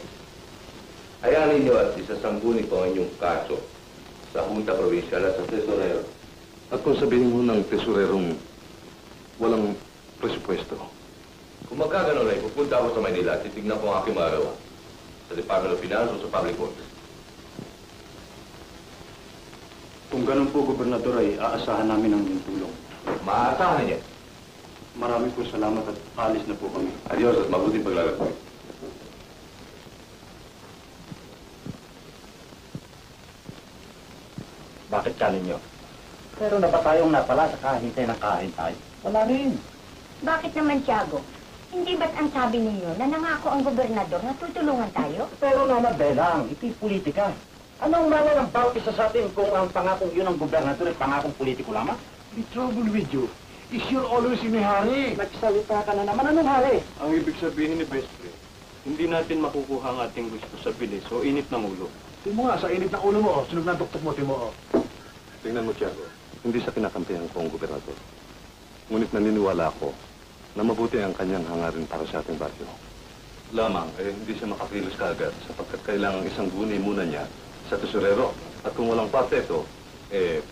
Hayaan ninyo at isasangguni ko ang inyong kaso sa Junta Provincial at sa Tesorero. At kung sabihin mo ng Tesorerong walang presupuesto. Kung magkaganon ay pupunta ako sa Maynila at titignan ko ang aking magawa sa Department of Finance o sa Public Works. Kung ganun po, Gobernador, ay aasahan namin ang inyong tulong. Maaasahan niya. Maraming po salamat at alis na po kami. Adios at mabuting paglalakbay. Bakit ka ninyo? Pero na ba tayong napala sa kahintay ng kahintay? Wala rin. Bakit naman, Tiago? Hindi ba't ang sabi ninyo na nangako ang gobernador na tutulungan tayo? Pero naman, Belang, ito'y politika. Anong mala ng bawat isa sa atin kung ang pangakong yun ng gobernador ay pangakong politiko lamang? The trouble with you is you're always in a hurry. Nagsalita ka na naman. Anong hari? Ang ibig sabihin ni Best Friend, hindi natin makukuha ang ating gusto sa bilis o init ng ulo. Tingnan mo nga, sa init ng ulo mo, sunog na tuktok mo, tingnan mo. Tingnan mo, Tiago. Hindi sa kinakampihan ko ang gobernador. Ngunit naniniwala ako na mabuti ang kanyang hangarin para sa ating baryo. Lamang, hindi siya makakilos kaagad sapagkat kailangang isang guni muna niya sa tesorero. At kung walang parte ito,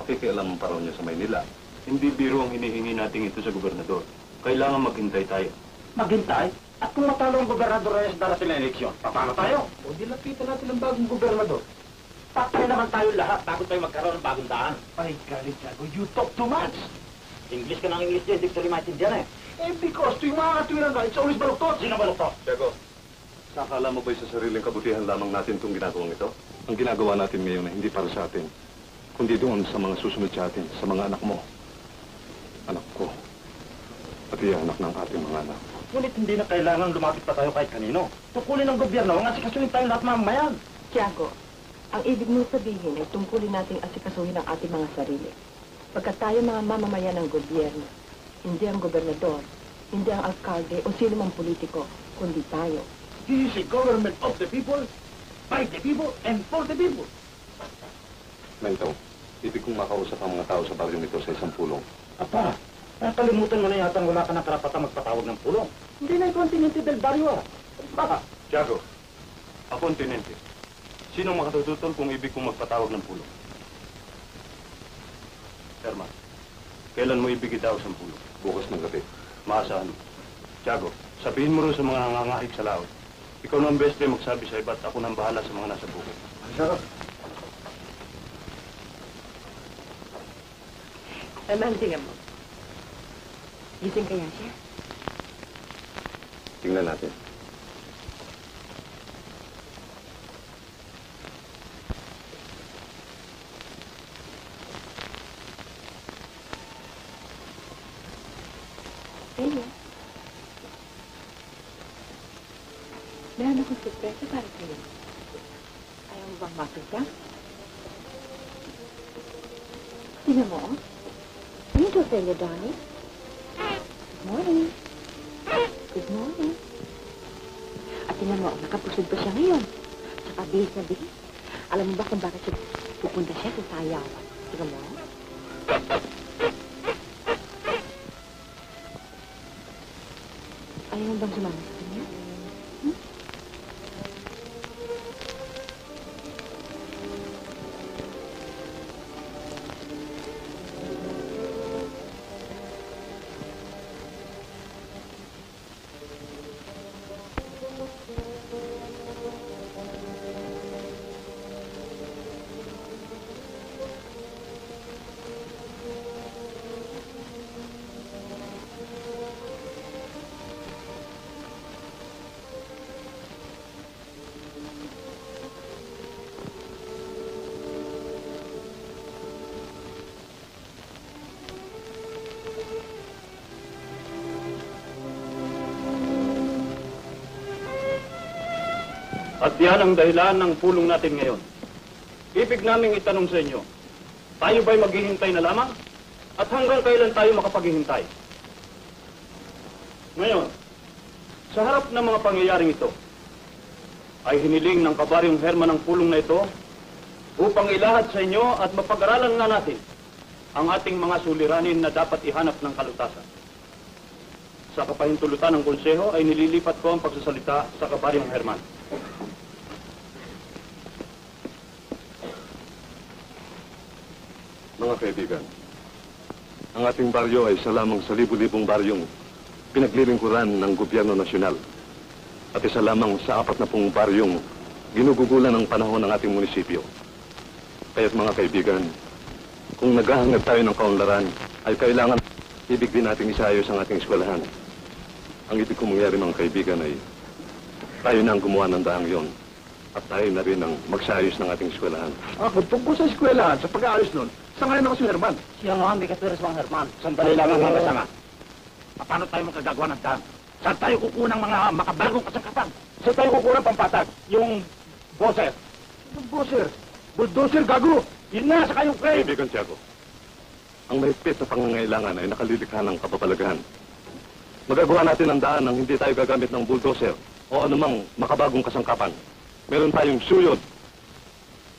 pakikialam pa raw niya sa Maynila. Hindi biro ang hinihingi natin ito sa gobernador. Kailangan maghintay tayo. Maghintay? At kung matalo ang gobernador ay sa darating na eleksyon, paano tayo? O dilapitan natin ang bagong gobernador. Patay naman tayo lahat bago tayo magkaroon ng bagong daan. Ay, galit, Tiago, you talk too much. English ka ng English din, dictionary maintindihan eh. Because tuwing mga katwiran ka, it's always baluktot. Sino baluktot? Tiago, sakala mo ba'y sa sariling kabutihan lamang natin itong ginagawang ito? Ang ginagawa natin ngayon ay hindi para sa atin, kundi doon sa mga susunod sa atin, sa mga anak mo, anak ko, pati anak ng ating mga anak. Ngunit hindi na kailangan lumapit pa tayo kahit kanino. Tukulin ng gobyerno ang asikasuhin tayong lahat mamamayan. Tiago, ang ibig mo sabihin ay tungkulin nating asikasuhin ang ating mga sarili. Pagkat tayo mga mamamayan ng gobyerno, hindi ang gobernador, hindi ang alkalde o sino mang politiko, kundi tayo. This is a government of the people, by the people, and for the people. Mentong, ibig kong makausap ang mga tao sa baryong ito sa isang pulong. Apa, nakalimutan mo na yata wala ka ng karapatang magpatawag ng pulong. Hindi na yung kontinente del barrio ah. Baka. Tiago, ako ang tinente. Sino makatututol kung ibig kong magpatawag ng pulong? Herman, kailan mo ibig itawag ng pulong? Bukas ng gabi. Maasahan mo. Tiago, sabihin mo rin sa mga nangangahit sa laot. Ikaw na ang best friend magsabi sa iba at ako nang bahala sa mga nasa bukid. Sarap. Herman, tingnan mo. Gising kaya siya? Tingnan natin. Ella. Meron akong surpresa para sa'yo. Ayaw mo bang makita? Tingnan mo, oh. Ano ito sa iyo, Donnie? Good morning. Good morning. At tingnan mo, nakapusod pa siya ngayon. Tsaka bihis na bihis. Alam mo ba kung bakit siya pupunta siya sa sayawan? Tingnan mo. Ayaw mo bang sumama sa kanya? Hmm? At yan ang dahilan ng pulong natin ngayon. Ibig naming itanong sa inyo, tayo ba'y maghihintay na lamang? At hanggang kailan tayo makapaghihintay? Ngayon, sa harap ng mga pangyayaring ito, ay hiniling ng kabaryong Herman ang pulong na ito upang ilahad sa inyo at mapag-aralan na natin ang ating mga suliranin na dapat ihanap ng kalutasan. Sa kapahintulutan ng konseho ay nililipat ko ang pagsasalita sa kabaryong Herman. Mga kaibigan, ang ating baryo ay isa lamang sa libu-libong baryong pinaglilingkuran ng gobyerno nasyonal at isa lamang sa 40 baryong ginugugulan ng panahon ng ating munisipyo. Kaya't mga kaibigan, kung naghahangad tayo ng kaunlaran, ay kailangan ibig din nating isaayos ang ating eskwelahan. Ang ibig kong mangyari mga kaibigan ay tayo na ang gumawa ng daang yon at tayo na rin ang magsayos ng ating eskwelahan. Ako, tungkol sa eskwelahan, sa pag-aayos nun, sangayon ako si Herman. Siya nga, may katwiras mga Herman. Sandali lang ang mga kasama. Paano tayo magkagagawa ng daan? Saan tayo kukuha ng mga makabagong kasangkapan? Saan tayo kukuha ng pampatag? Yung boses. Yung buzzer. Bulldozer, gago! Yun nga, saka yung crane. Kaibigan Tiago, ang mahigpit na pangangailangan ay nakalilikha ng kapapalagahan. Magagawa natin ang daan nang hindi tayo gagamit ng bulldozer o anumang makabagong kasangkapan. Meron tayong suyod,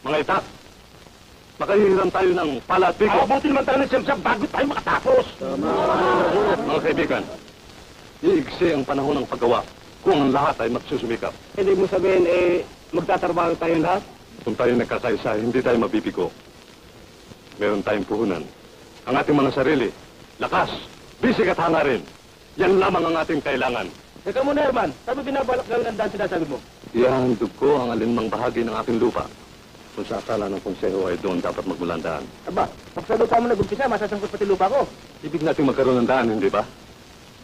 mga itak. Makahihiram tayo ng pala at bigo. Buti naman tayo ng siyam-siyam bago tayo makatapos. Mga kaibigan, iigsi ang panahon ng paggawa kung ang lahat ay magsusumikap. Hindi mo sabihin, magtatrabaho tayo lahat? Kung tayo nagkakaisa, hindi tayo mabibigo. Meron tayong puhunan. Ang ating mga sarili, lakas, bisig at hangarin. Yan lamang ang ating kailangan. Teka muna, Herman. Sabi binabalak gawin ang daan sinasabi mo? Ihahandog ko ang alinmang bahagi ng aking lupa. Kung sa akala ng konseho ay doon dapat magmulandaan. Aba, pag sa lupa mo nag-umpisa, masasangkot pati lupa ko. Ibig natin magkaroon ng daan, hindi ba?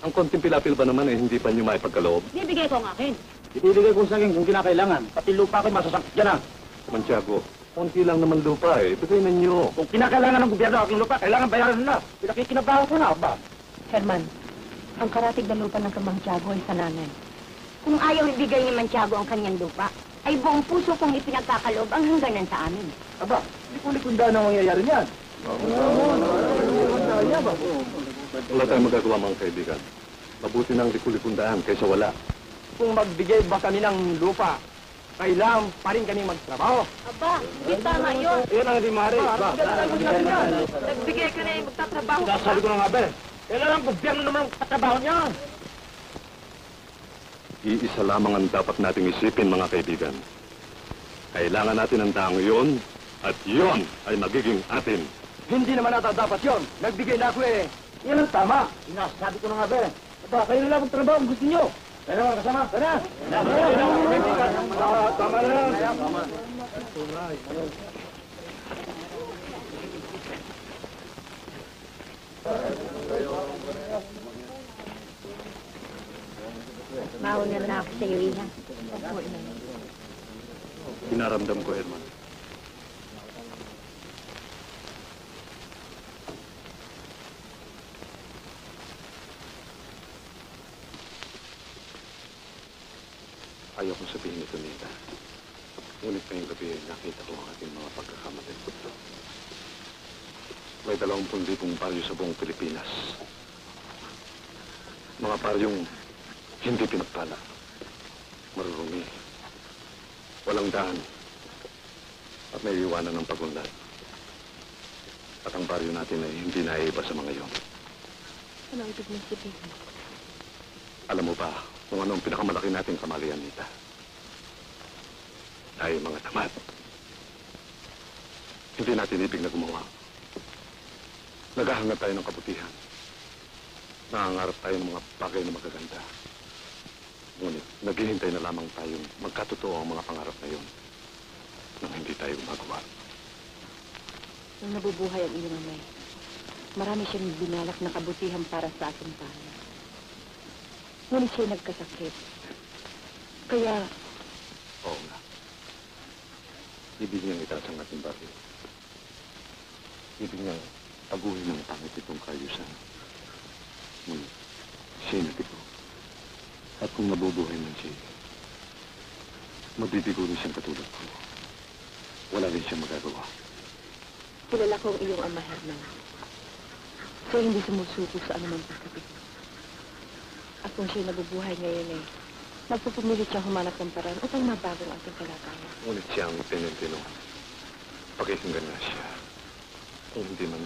Ang konting pilapil ba naman ay hindi pa niyo maipagkaloob? Bibigay ko ang akin. Ibibigay ko sa akin kung kinakailangan. Pati lupa ko masasangkot dyan ah. Mantiago, konti lang naman lupa eh. Bigay na niyo. Kung kinakailangan ng gobyerno aking lupa, kailangan bayaran na. Pinakikinabahan ko na, ba? Herman, ang karatig na lupa ng Kamang Tiago ay sa nanay. Kung ayaw ibigay ni Mantiago ang kanyang lupa, ay buong puso kong ipinagkakaloob ang hangganan sa amin. Aba, hindi ko likunda na mangyayari niyan. Wala tayong magagawa mga kaibigan. Mabuti nang likulikundaan kaysa wala. Kung magbigay ba kami ng lupa, kailangan pa rin kami magtrabaho. Aba, hindi tama yun. Yan ang hindi maaari. Nagbigay ka na yung magtatrabaho ka. Sabi ko na nga ba, kailangan ang gobyerno naman ang katrabaho niya. Iisa lamang ang dapat nating isipin mga kaibigan. Kailangan natin ang daang yun at yun ay magiging atin. Hindi naman ata dapat yun. Nagbigay na ako eh. Yan ang tama. Sinasabi ko na nga ba, aba, kayo na lang ang trabaho ang gusto niyo. Kaya naman kasama, tara! Tama na lang! Mauna na ako sa iyo, Ina. Pinaramdam ko, Herman. Ayaw kong sabihin ito, Nita. Ngunit ngayong gabi ay nakita ko ang ating mga pagkakamali. May 20,000 baryo sa buong Pilipinas. Mga baryong hindi pinagpala. Marurumi. Walang daan. At may iwanan ng pagunlad. At ang baryo natin ay hindi naiiba sa mga yon. Ano ibig mong sabihin? Alam mo ba kung ano ang pinakamalaki nating kamalian, Nita? Tayo mga tamad. Hindi natin ibig na gumawa. Naghahangad tayo ng kabutihan. Nangangarap tayo ng mga bagay na magaganda. Ngunit naghihintay na lamang tayong magkatotoo ang mga pangarap na yun nang hindi tayo gumagawa. Nung nabubuhay ang iyong amay, marami siyang binalak na kabutihan para sa ating bayan. Ngunit siya'y nagkasakit. Kaya, Oo nga. Ibig niyang itaas ang ating bagay. Ibig niyang taguhin ng pangit itong kaayusan. Ngunit siya'y natigo. At kung nabubuhay man siya, mabibigo rin siyang katulad ko. Wala rin siyang magagawa. kilala ko ang iyong ama, Herman. Siya hindi sumusuko sa anumang pagkabigo. At kung siya'y nabubuhay ngayon eh, nagpupumilit siyang humanap ng paraan upang mabago ang ating kalagayan. Ngunit siya ang tinintino. Pakikinggan nga siya. Kung hindi man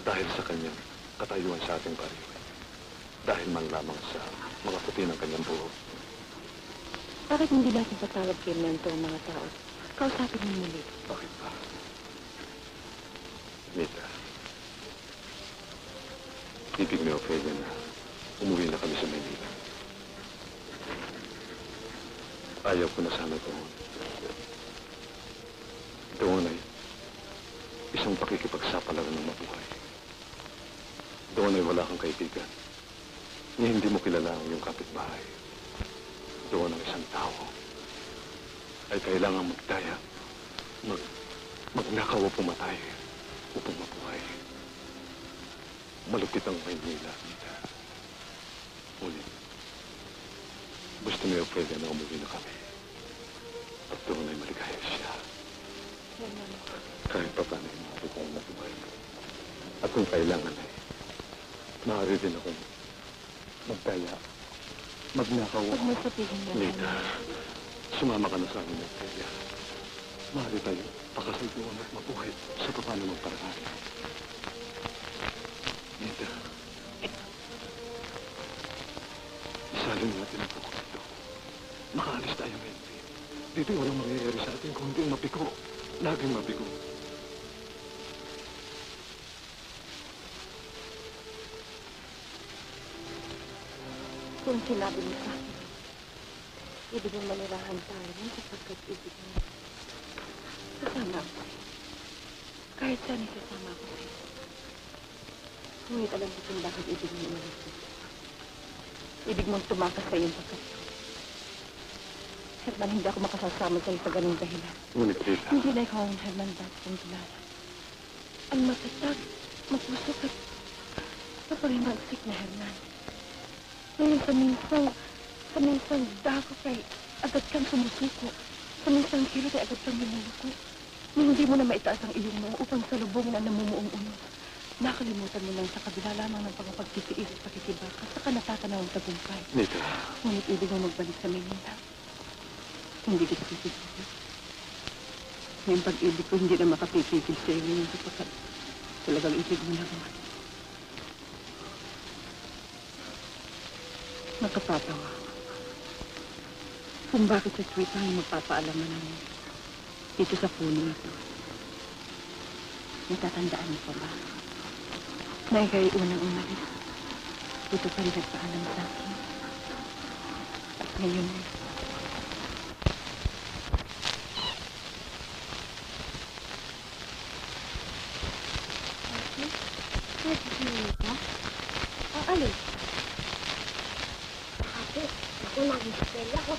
dahil sa kanyang katayuan sa ating baryo. Dahil man lamang sa mga puti ng kanyang buhok. Bakit hindi natin patawag kay Mento ang mga tao? Kausapin mo muli. Bakit ba? Nita, ibig ni Ophelia na umuwi na kami sa Maynila. Ayaw ko na sana doon. Doon ay isang pakikipagsapalaran ng mabuhay. Doon Doon ay wala kang kaibigan. Ni hindi mo kilala ang iyong kapitbahay. Doon ang isang tao ay kailangan magdaya, magnakaw o pumatay upang mabuhay. Malupit ang Maynila, Nita. Ngunit, gusto ni Ophelia na umuwi na kami. At doon ay maligaya siya. Kahit pa paano ay maaari kong mabuhay. At kung kailangan ay, maaari din akong magdaya, magnakaw. Huwag mo sabihin yan. Nita, sumama ka na sa amin, Ophelia. Maaari tayo pakasal doon at mabuhay sa paano ng paraan. Nita, isalin natin ang buko dito. Makaalis tayo ngayon. Dito walang mangyayari sa atin kung hindi mabigo. Laging mabigo. Kung sinabi mo sa akin, ibig mong manirahan tayo rin sapagkat ibig mo. Sasama ako sa'yo. Kahit saan isasama ako sa'yo. Ngunit alam ko kung bakit ibig mo umalis dito. Ibig mong tumakas sa iyong pagkatito. Herman, hindi ako makasasama sa'yo sa ganung dahilan. Ngunit, Rita. Hindi na ikaw ang Herman dati kong kilala. Ang matatag, mapusok at napalimagsik na Herman. Ngayon sa minsang dako kay agad kang sumusuko. Sa minsang kirot ay agad kang lumuluko. Nung hindi mo na maitaas ang iyong noo upang salubungin ang namumuong unos. Nakalimutan mo lang sa kabila lamang ng pagpagtitiis at pakikibaka saka natatanaw ang tagumpay. Nita. Ngunit ibig mo magbalik sa Maynila. Hindi kita pipigil. Ngayong pag-ibig ko hindi na makapipigil sa iyo ngayon sapagkat talagang ibig mo na naman. Nakapatawa kung bakit sa tweet tayo magpapaalaman namin dito sa puno ito. Natatandaan mo pa ba? Na ikaw'y unang umalis. Ito pa rin nagpaalam sa akin. At ngayon ay Nagsisimili ka? O alin? Ate, ako nag-spell ako.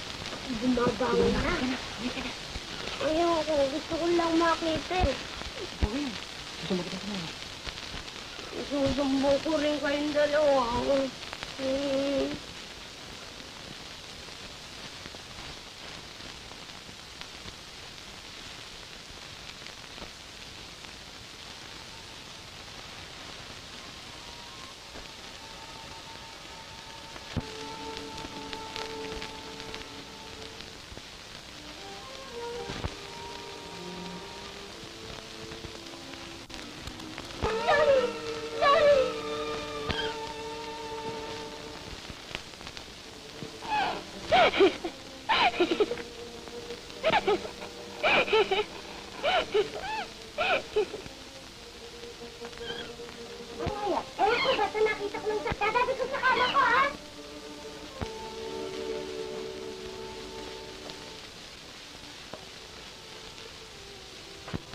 Bumabangon na. Ayoko, gusto ko lang makita eh. Gawin. Gusto mo kita naman. Isusumbo ko rin kayong dalawa. Mamaya, ewan ko basta nakita ko ng sakta. Sabi ko sa kama ko, ha?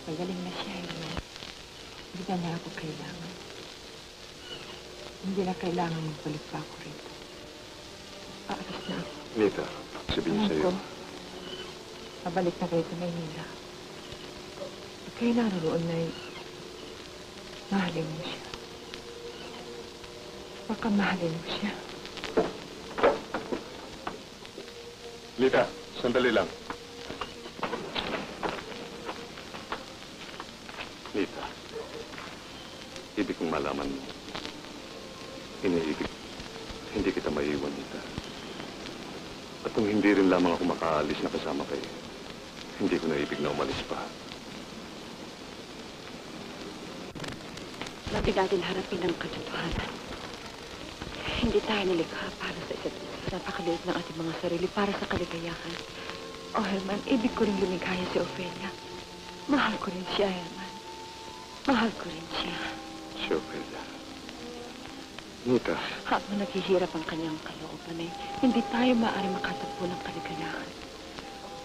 Magaling na siya, Herman. Hindi na niya ako kailangan. Hindi na kailangan magbalik pa ako rito. Aalis na ako. Nita, sabihin Alam sa'yo. ko, pabalik na kayo sa Maynila. At kayo naroon ay mahalin mo siya. Baka mahalin mo siya. Nita, sandali lang. Nita, ibig kong malaman mo. Iniibig, hindi kita maiiwan, Nita. At kung hindi rin lamang ako makaalis na kasama kayo, hindi ko naibig na umalis pa. Matig natin harapin ang katotohanan. Hindi tayo nilikha para sa isa't isa. Napakaliit ng ating mga sarili para sa kaligayahan. Oh, Herman, ibig ko rin lumikaya si Ophelia. Mahal ko rin siya, Herman. Mahal ko rin siya. Si Ophelia. Nita, Habang naghihirap ang kanyang kalooban ay hindi tayo maaari makatagpo ng kaligayahan.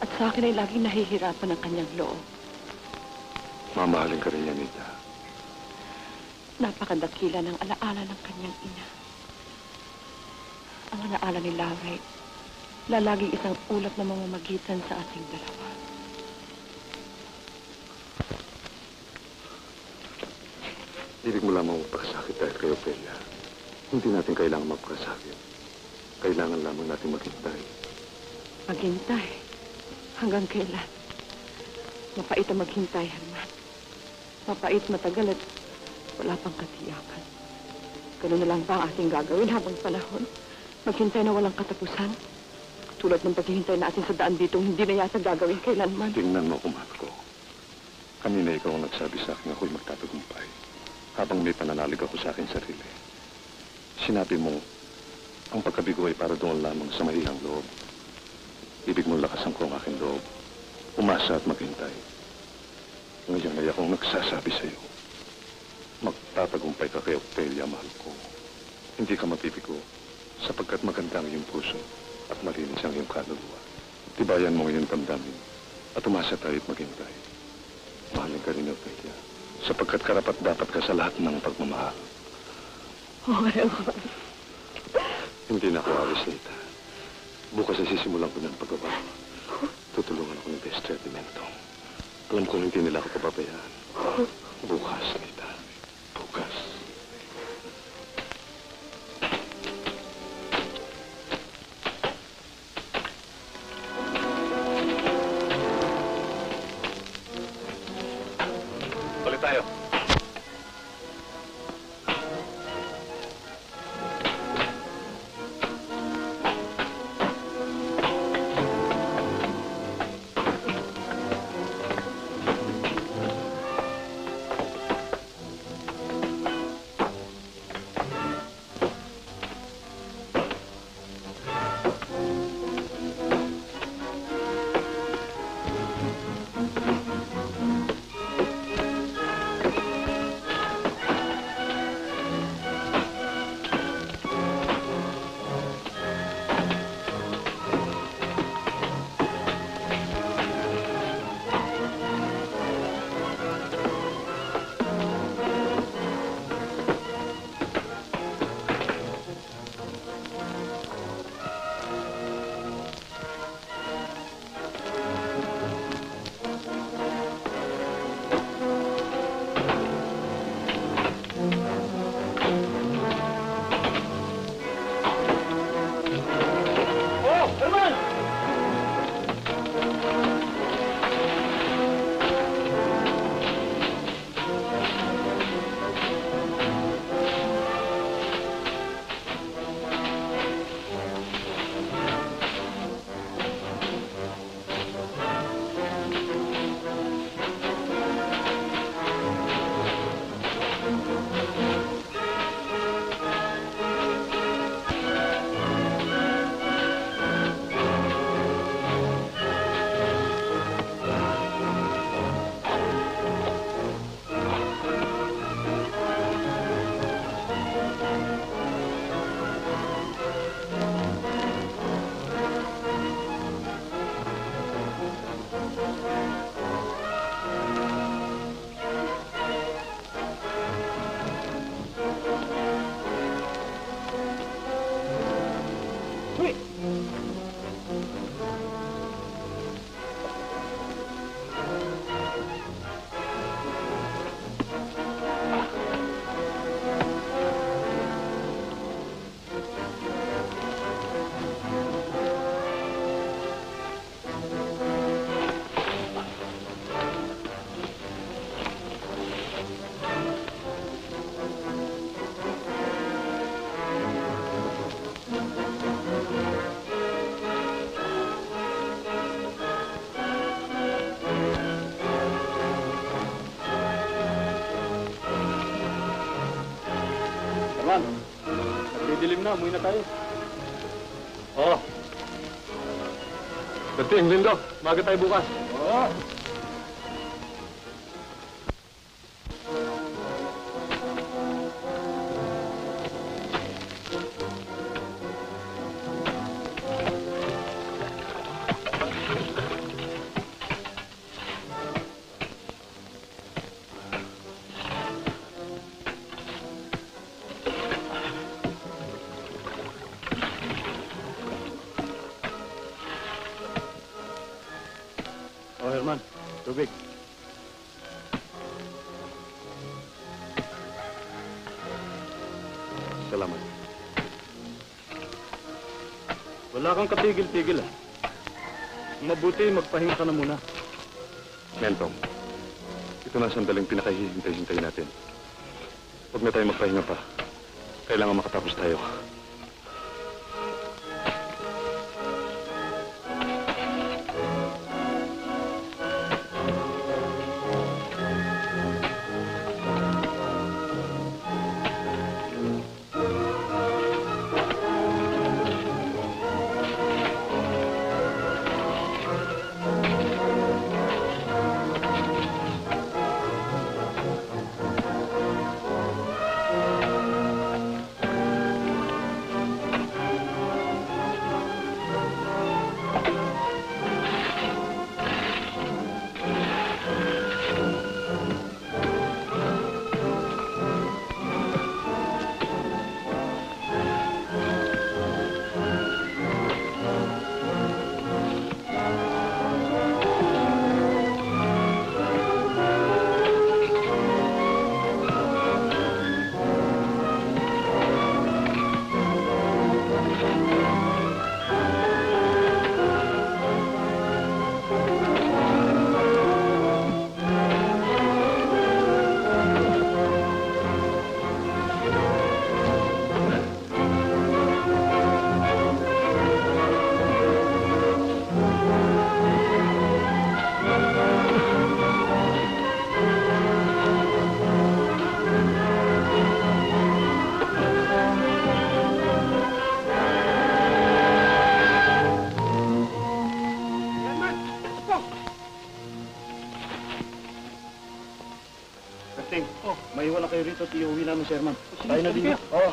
At sa akin ay laging nahihirapan ang kanyang loob. mamahalin ka rin niya, Nita. Napakadakila ng alaala ng kanyang ina. Ang alaala ni Laurel, lalaging isang ulap na mamamagitan sa ating dalawa. Ibig mo lamang magpakasakit dahil kay Ophelia. Hindi natin kailangan magpakasakit. Kailangan lamang natin maghintay. Maghintay? Hanggang kailan? Mapait ang maghintay, Herman. Mapait, matagal at wala pang katiyakan. Ganun na lang ba ang ating gagawin habang panahon? Maghintay na walang katapusan? Tulad ng paghihintay natin sa daan dito, hindi na yata gagawin kailanman. Tingnan mo, Kumatko. Kanina ikaw ang nagsabi sa akin ako'y magtatagumpay. Habang may pananalig ako sa akin sarili. Sinabi mo, ang pagkabigo ay para doon lamang sa mahihang loob. Ibig mong lakasan ko ang aking loob. Umasa at maghintay. Ngayon ay akong nagsasabi sa iyo. Magtatagumpay ka kay Ophelia, mahal ko. Hindi ka mabibigo sapagkat maganda ang iyong puso at malinis ang iyong kaluluwa. Tibayan mo iyong damdamin at umasa tayo at maghintay. Mahalin ka rin, Ophelia, sapagkat karapat dapat ka sa lahat ng pagmamahal. Oh, Herman. Hindi na ako alis, Nita. Bukas ay sisimulan ko ng pagbabago. Tutulungan ako ni Bestia at Mentong. Alam kong hindi nila ako papabayaan. Bukas, Nita. Bukas. Balik tayo. Herman, nagdidilim na. Umuwi na tayo. Oo. Berting, Lindo, maga tayo bukas. Oo. tubig. Salamat. Wala kang katigil-tigil ah. Mabuti magpahinga ka na muna. Mentong, ito na ang sandaling pinakahihintay-hintay natin. Huwag na tayo magpahinga pa. Kailangan makatapos tayo. Testing. May iwan na kayo rito at iuwi namin si Herman. Tayo na din. Oo.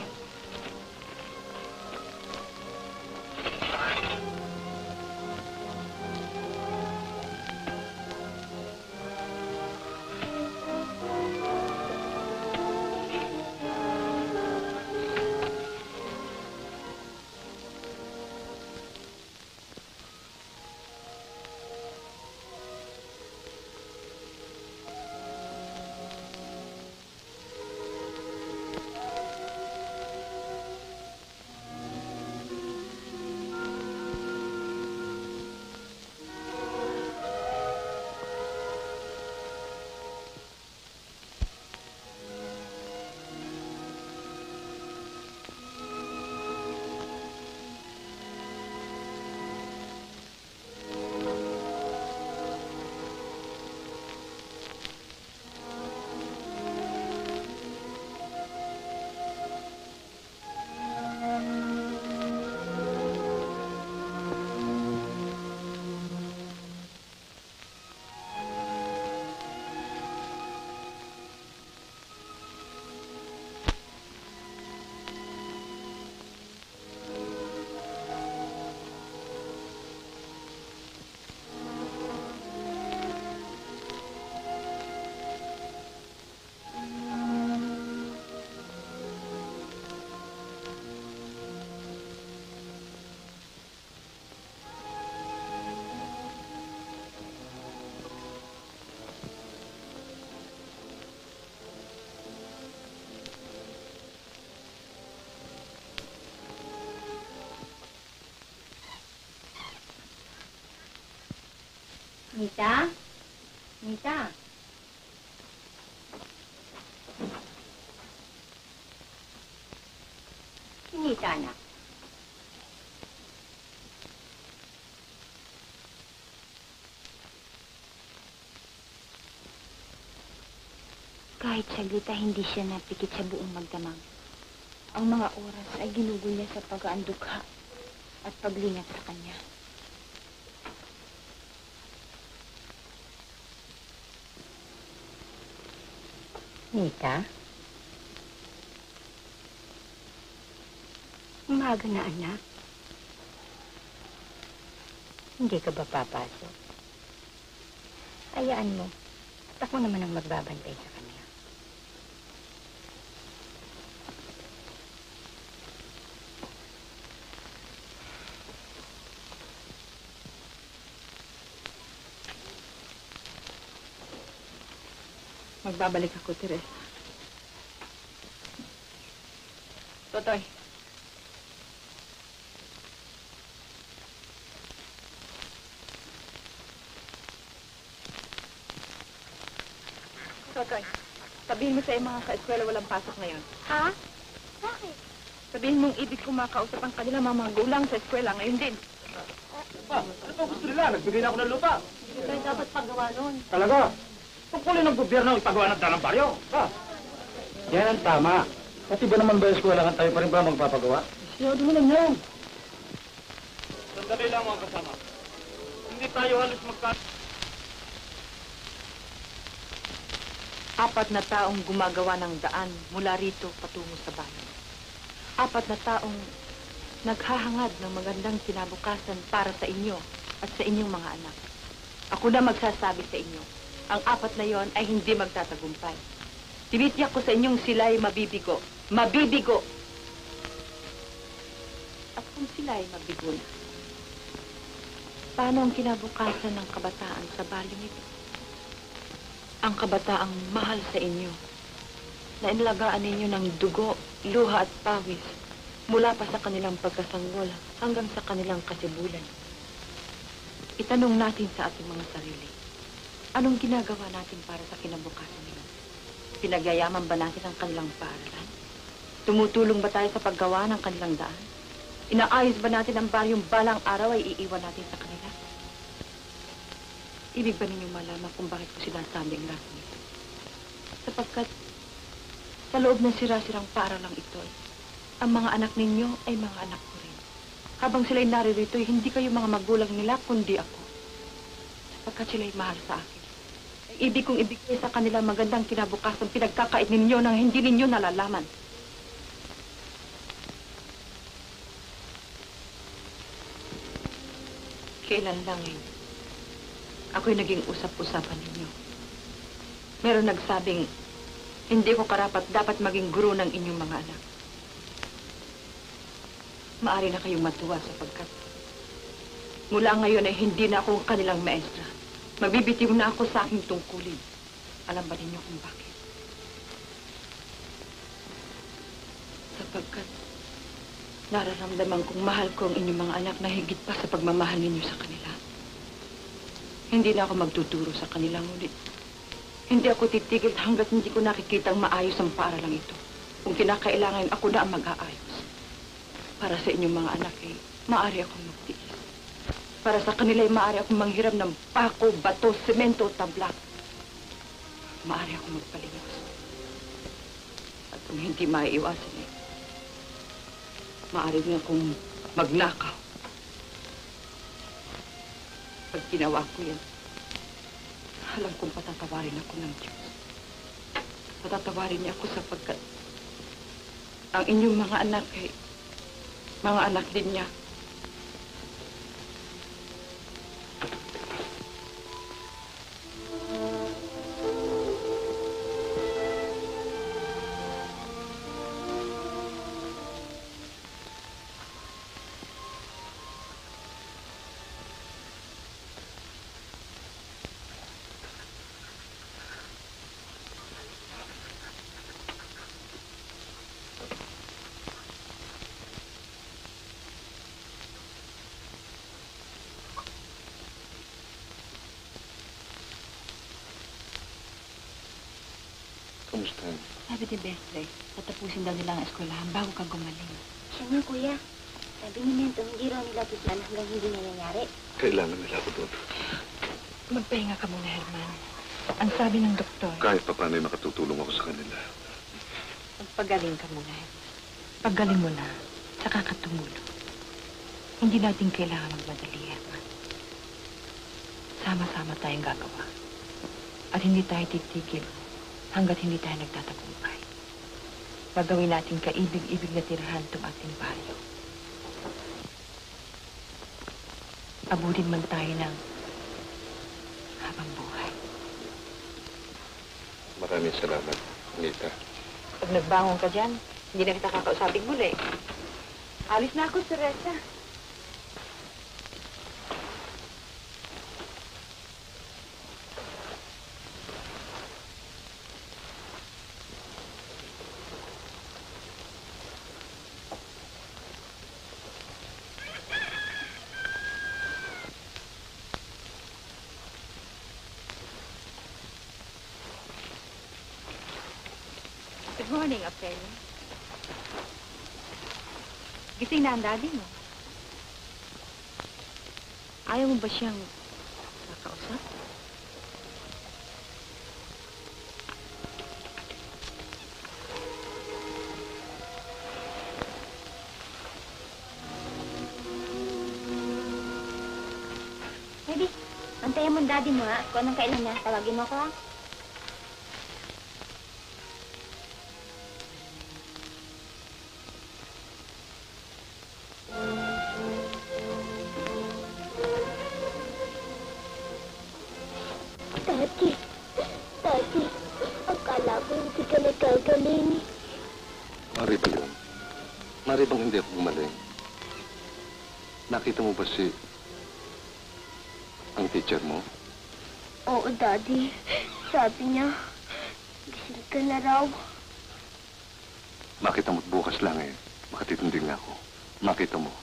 Nita? Nita? Nita, anak. Kahit saglit ay hindi siya napikit sa buong magdamag. Ang mga oras ay ginugol niya sa pag-aandukha at paglingat sa kanya. Nita? Umaga na, anak. Hindi ka ba papasok? Hayaan mo. At ako naman ang magbabantay sa kanya. Magbabalik ako, Teresa. Totoy. Totoy, sabihin mo sa iyong mga ka-eskwela walang pasok ngayon. Ha? Bakit? Sabihin mong ibig kong makausap ang kanila mga magulang sa eskwela ngayon din. Ano pa gusto nila? Nagbigay na ako ng lupa. Hindi tayo dapat paggawa nun. Talaga? Tungkulin ng gobyerno ang ipagawa ng dalang baryo. Yan ang tama. Pati ba naman ba eskwela tayo pa rin ba magpapagawa? Siyado mo lang yan. Sandali lang mga kasama. Hindi tayo halos Apat na taong gumagawa ng daan mula rito patungo sa bayan. Apat na taong naghahangad ng magandang kinabukasan para sa inyo at sa inyong mga anak. Ako na magsasabi sa inyo, ang apat na yon ay hindi magtatagumpay. Tinitiyak ko sa inyong sila'y mabibigo. Mabibigo! At kung sila'y mabigo na, paano ang kinabukasan ng kabataan sa baling ito? Ang kabataang mahal sa inyo, na inalagaan ninyo ng dugo, luha at pawis, mula pa sa kanilang pagkasanggol hanggang sa kanilang kasibulan. Itanong natin sa ating mga sarili, anong ginagawa natin para sa kinabukasan nila? Pinagyayaman ba natin ang kanilang paaralan? Tumutulong ba tayo sa paggawa ng kanilang daan? Inaayos ba natin ang baryong balang araw ay iiwan natin sa kanila? Ibig ba ninyo malaman kung bakit ko sinasabi ang lahat nito? Sapagkat sa loob ng sira-sirang paaralang ito, ang mga anak ninyo ay mga anak ko rin. Habang sila'y naririto, hindi kayo mga magulang nila, kundi ako. Sapagkat sila'y mahal sa akin. Ang ibig kong ibigay sa kanila magandang kinabukasan pinagkakait ninyo nang hindi ninyo nalalaman. Kailan lang ako'y naging usap-usapan ninyo. Meron nagsabing, hindi ko karapat dapat maging guro ng inyong mga anak. Maari na kayong matuwa sapagkat mula ngayon ay hindi na ako kanilang maestra. Magbibitiw na ako sa aking tungkulin. Alam ba ninyo kung bakit? Sapagkat nararamdaman kong mahal ko ang inyong mga anak na higit pa sa pagmamahal ninyo sa kanila. Hindi na ako magtuturo sa kanila, ngunit hindi ako titigil hanggat hindi ko nakikitang maayos ang paaralang ito. Kung kinakailangan, ako na ang mag-aayos. Para sa inyong mga anak, maaari akong magtiis. Para sa kanila, maaari akong manghiram ng pako, bato, semento, tablak. Maaari akong magpaliwas. At kung hindi maiiwasan, maaari din akong magnakaw. Pag ginawa ko yan, alam kong patatawarin ako ng Diyos. Patatawarin niya ako sapagkat ang inyong mga anak ay mga anak din niya. Kamusta? Sabi ni Bestre, tatapusin daw nila ang eskwelahan bago ka gumaling. Siya nga, kuya. Sabi ni Mento, hindi raw nila bigyan hanggang hindi nangyayari. Kailangan nila ako doon. Magpahinga ka muna, Herman. Ang sabi ng doktor, Kahit pa paano ay makatutulong ako sa kanila. magpagaling ka muna, Herman. Paggaling mo na, saka ka tumulong. Hindi natin kailangan magmadali, Herman. Sama-sama tayong gagawa. At hindi tayo titigil hanggat hindi tayo nagtatagumpay. Gagawin natin kaibig-ibig na tirahan itong ating baryo. Abutin man tayo ng habang buhay. Maraming salamat, Nita. Pag nagbangon ka dyan, hindi na kita kakausapin muli. Alis na ako, Teresa. Good morning, Ophelia. Gising na ang daddy mo. Ayaw mo ba siyang nakausap? Baby, antayin mo ang daddy mo, ha? Kung anong kailan niya, tawagin mo ko, ha? Daddy, akala ko hindi ka nagkagaling. Mari ba yun? Mari bang hindi ako gumaling? Nakita mo ba si... ang teacher mo? Oo, Daddy. Sabi niya, gising ka na raw. Makita mo't bukas lang eh. Makatitindig na ako. Makita mo.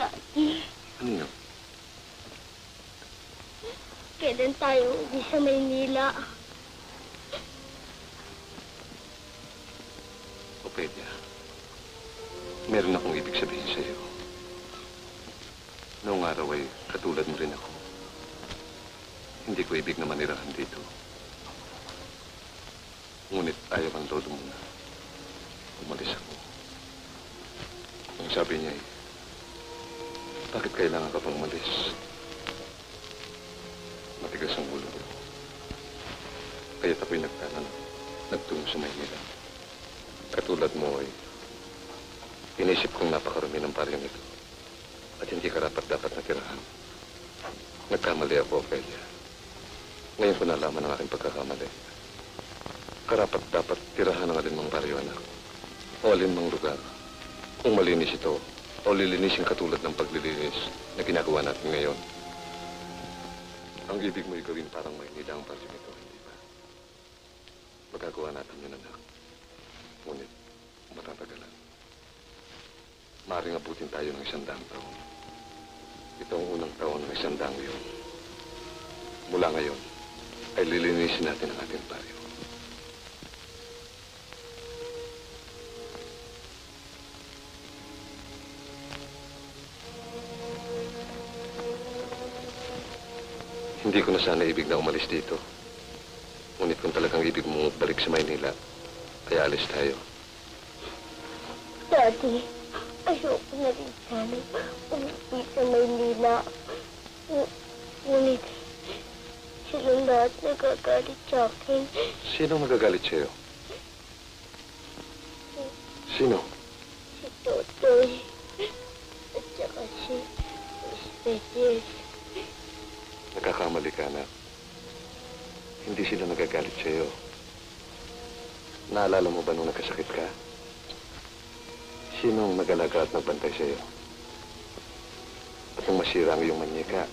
Daddy, Ano yun? kailan tayo uwi sa Maynila? Ophelia, meron akong ibig sabihin sa iyo. Noong araw ay katulad mo rin ako. Hindi ko ibig na manirahan dito. Ngunit ayaw ang lolo mo na umalis ako. Ang sabi niya ay, bakit kailangan ka pang umalis? Matigas ang ulo ko. Kaya't ako'y nagtungo sa Maynila. Katulad mo ay, inisip kong napakarami ng paryong ito. At hindi karapat-dapat na tirahan. Nagkamali ako, Ophelia. Ngayon ko nalaman ang aking pagkakamali. Karapat-dapat tirahan ang alinmang baryo, anak. O alinmang lugar. Kung malinis ito, o lilinisin katulad ng paglilinis na ginagawa natin ngayon. Ang ibig mo'y gawin parang Maynila ang baryong ito, hindi ba? Magagawa natin yun, anak. Ngunit, matatagalan. Maaaring abutin tayo ng 100 taon. Ito ang unang taon ng 100 yun. Mula ngayon, ay lilinisin natin ang ating baryo. Hindi ko na sana ibig na umalis dito. Ngunit kung talagang ibig mo balik sa Maynila, ay alis tayo. Daddy, ayoko na rin sana umuwi sa Maynila. Ngunit silang lahat nagagalit sa akin. Sino magagalit sa'yo? Sino? Si Totoy at saka si Especies. Nagkakamali ka na. Hindi sila nagagalit sa'yo. Naalala mo ba nung nagkasakit ka? Sino ang nag-alaga at nagbantay sa'yo? At nung masira ang iyong manyika,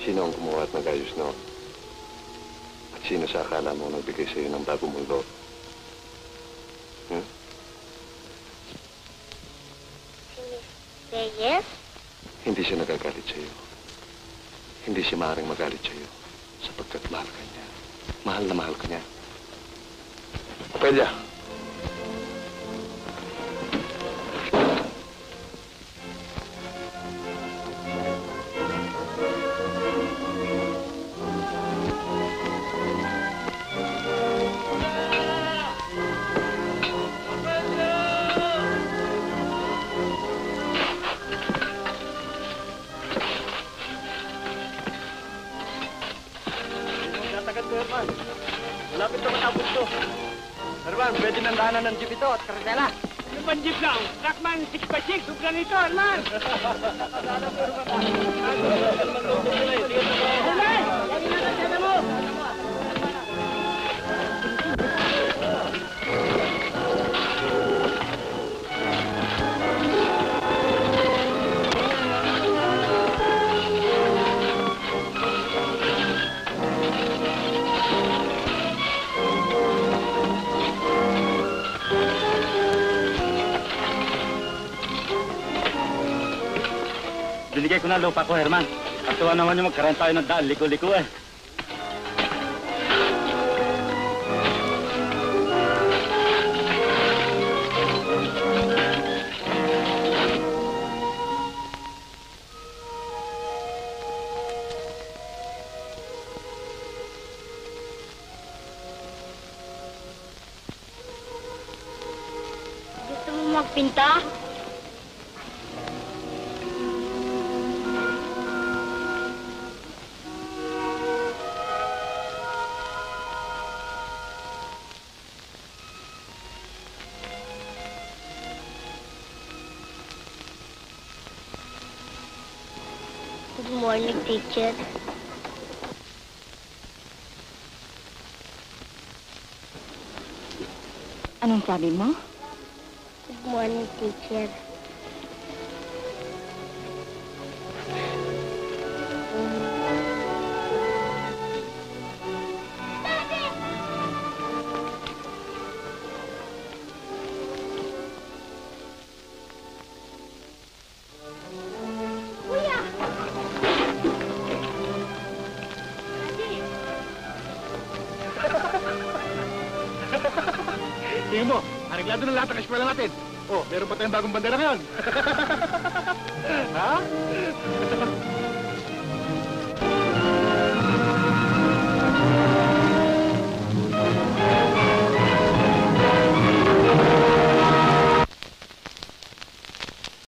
sino ang gumawa at nag-ayos noon? At sino sa akala mo nagbigay sa'yo ng bagong mundo? Hmm? Si Miss Reyes? Hindi siya nagagalit sa'yo. Hindi siya maaaring magalit sa'yo sapagkat mahal ka niya. Mahal na mahal ka niya. Ophelia! Herman. Malapit na matapos to. Herman, pwede nang daanan ng jeep ito at karetela. Yung pang jeep lang. Trackman, 6x6. Subra nito, Herman. Herman! Lagi na natin mo! Binigay ko na lupa ko, Herman. Katuwa naman yung magkaroon tayo ng daan. Liko-liko eh. magpinta? Good morning, teacher. Anong sabi mo? Good morning, teacher. Tingnan mo, areglado na lahat ang eskwela natin. Oh, meron pa tayong bagong bandera ngayon. Ha?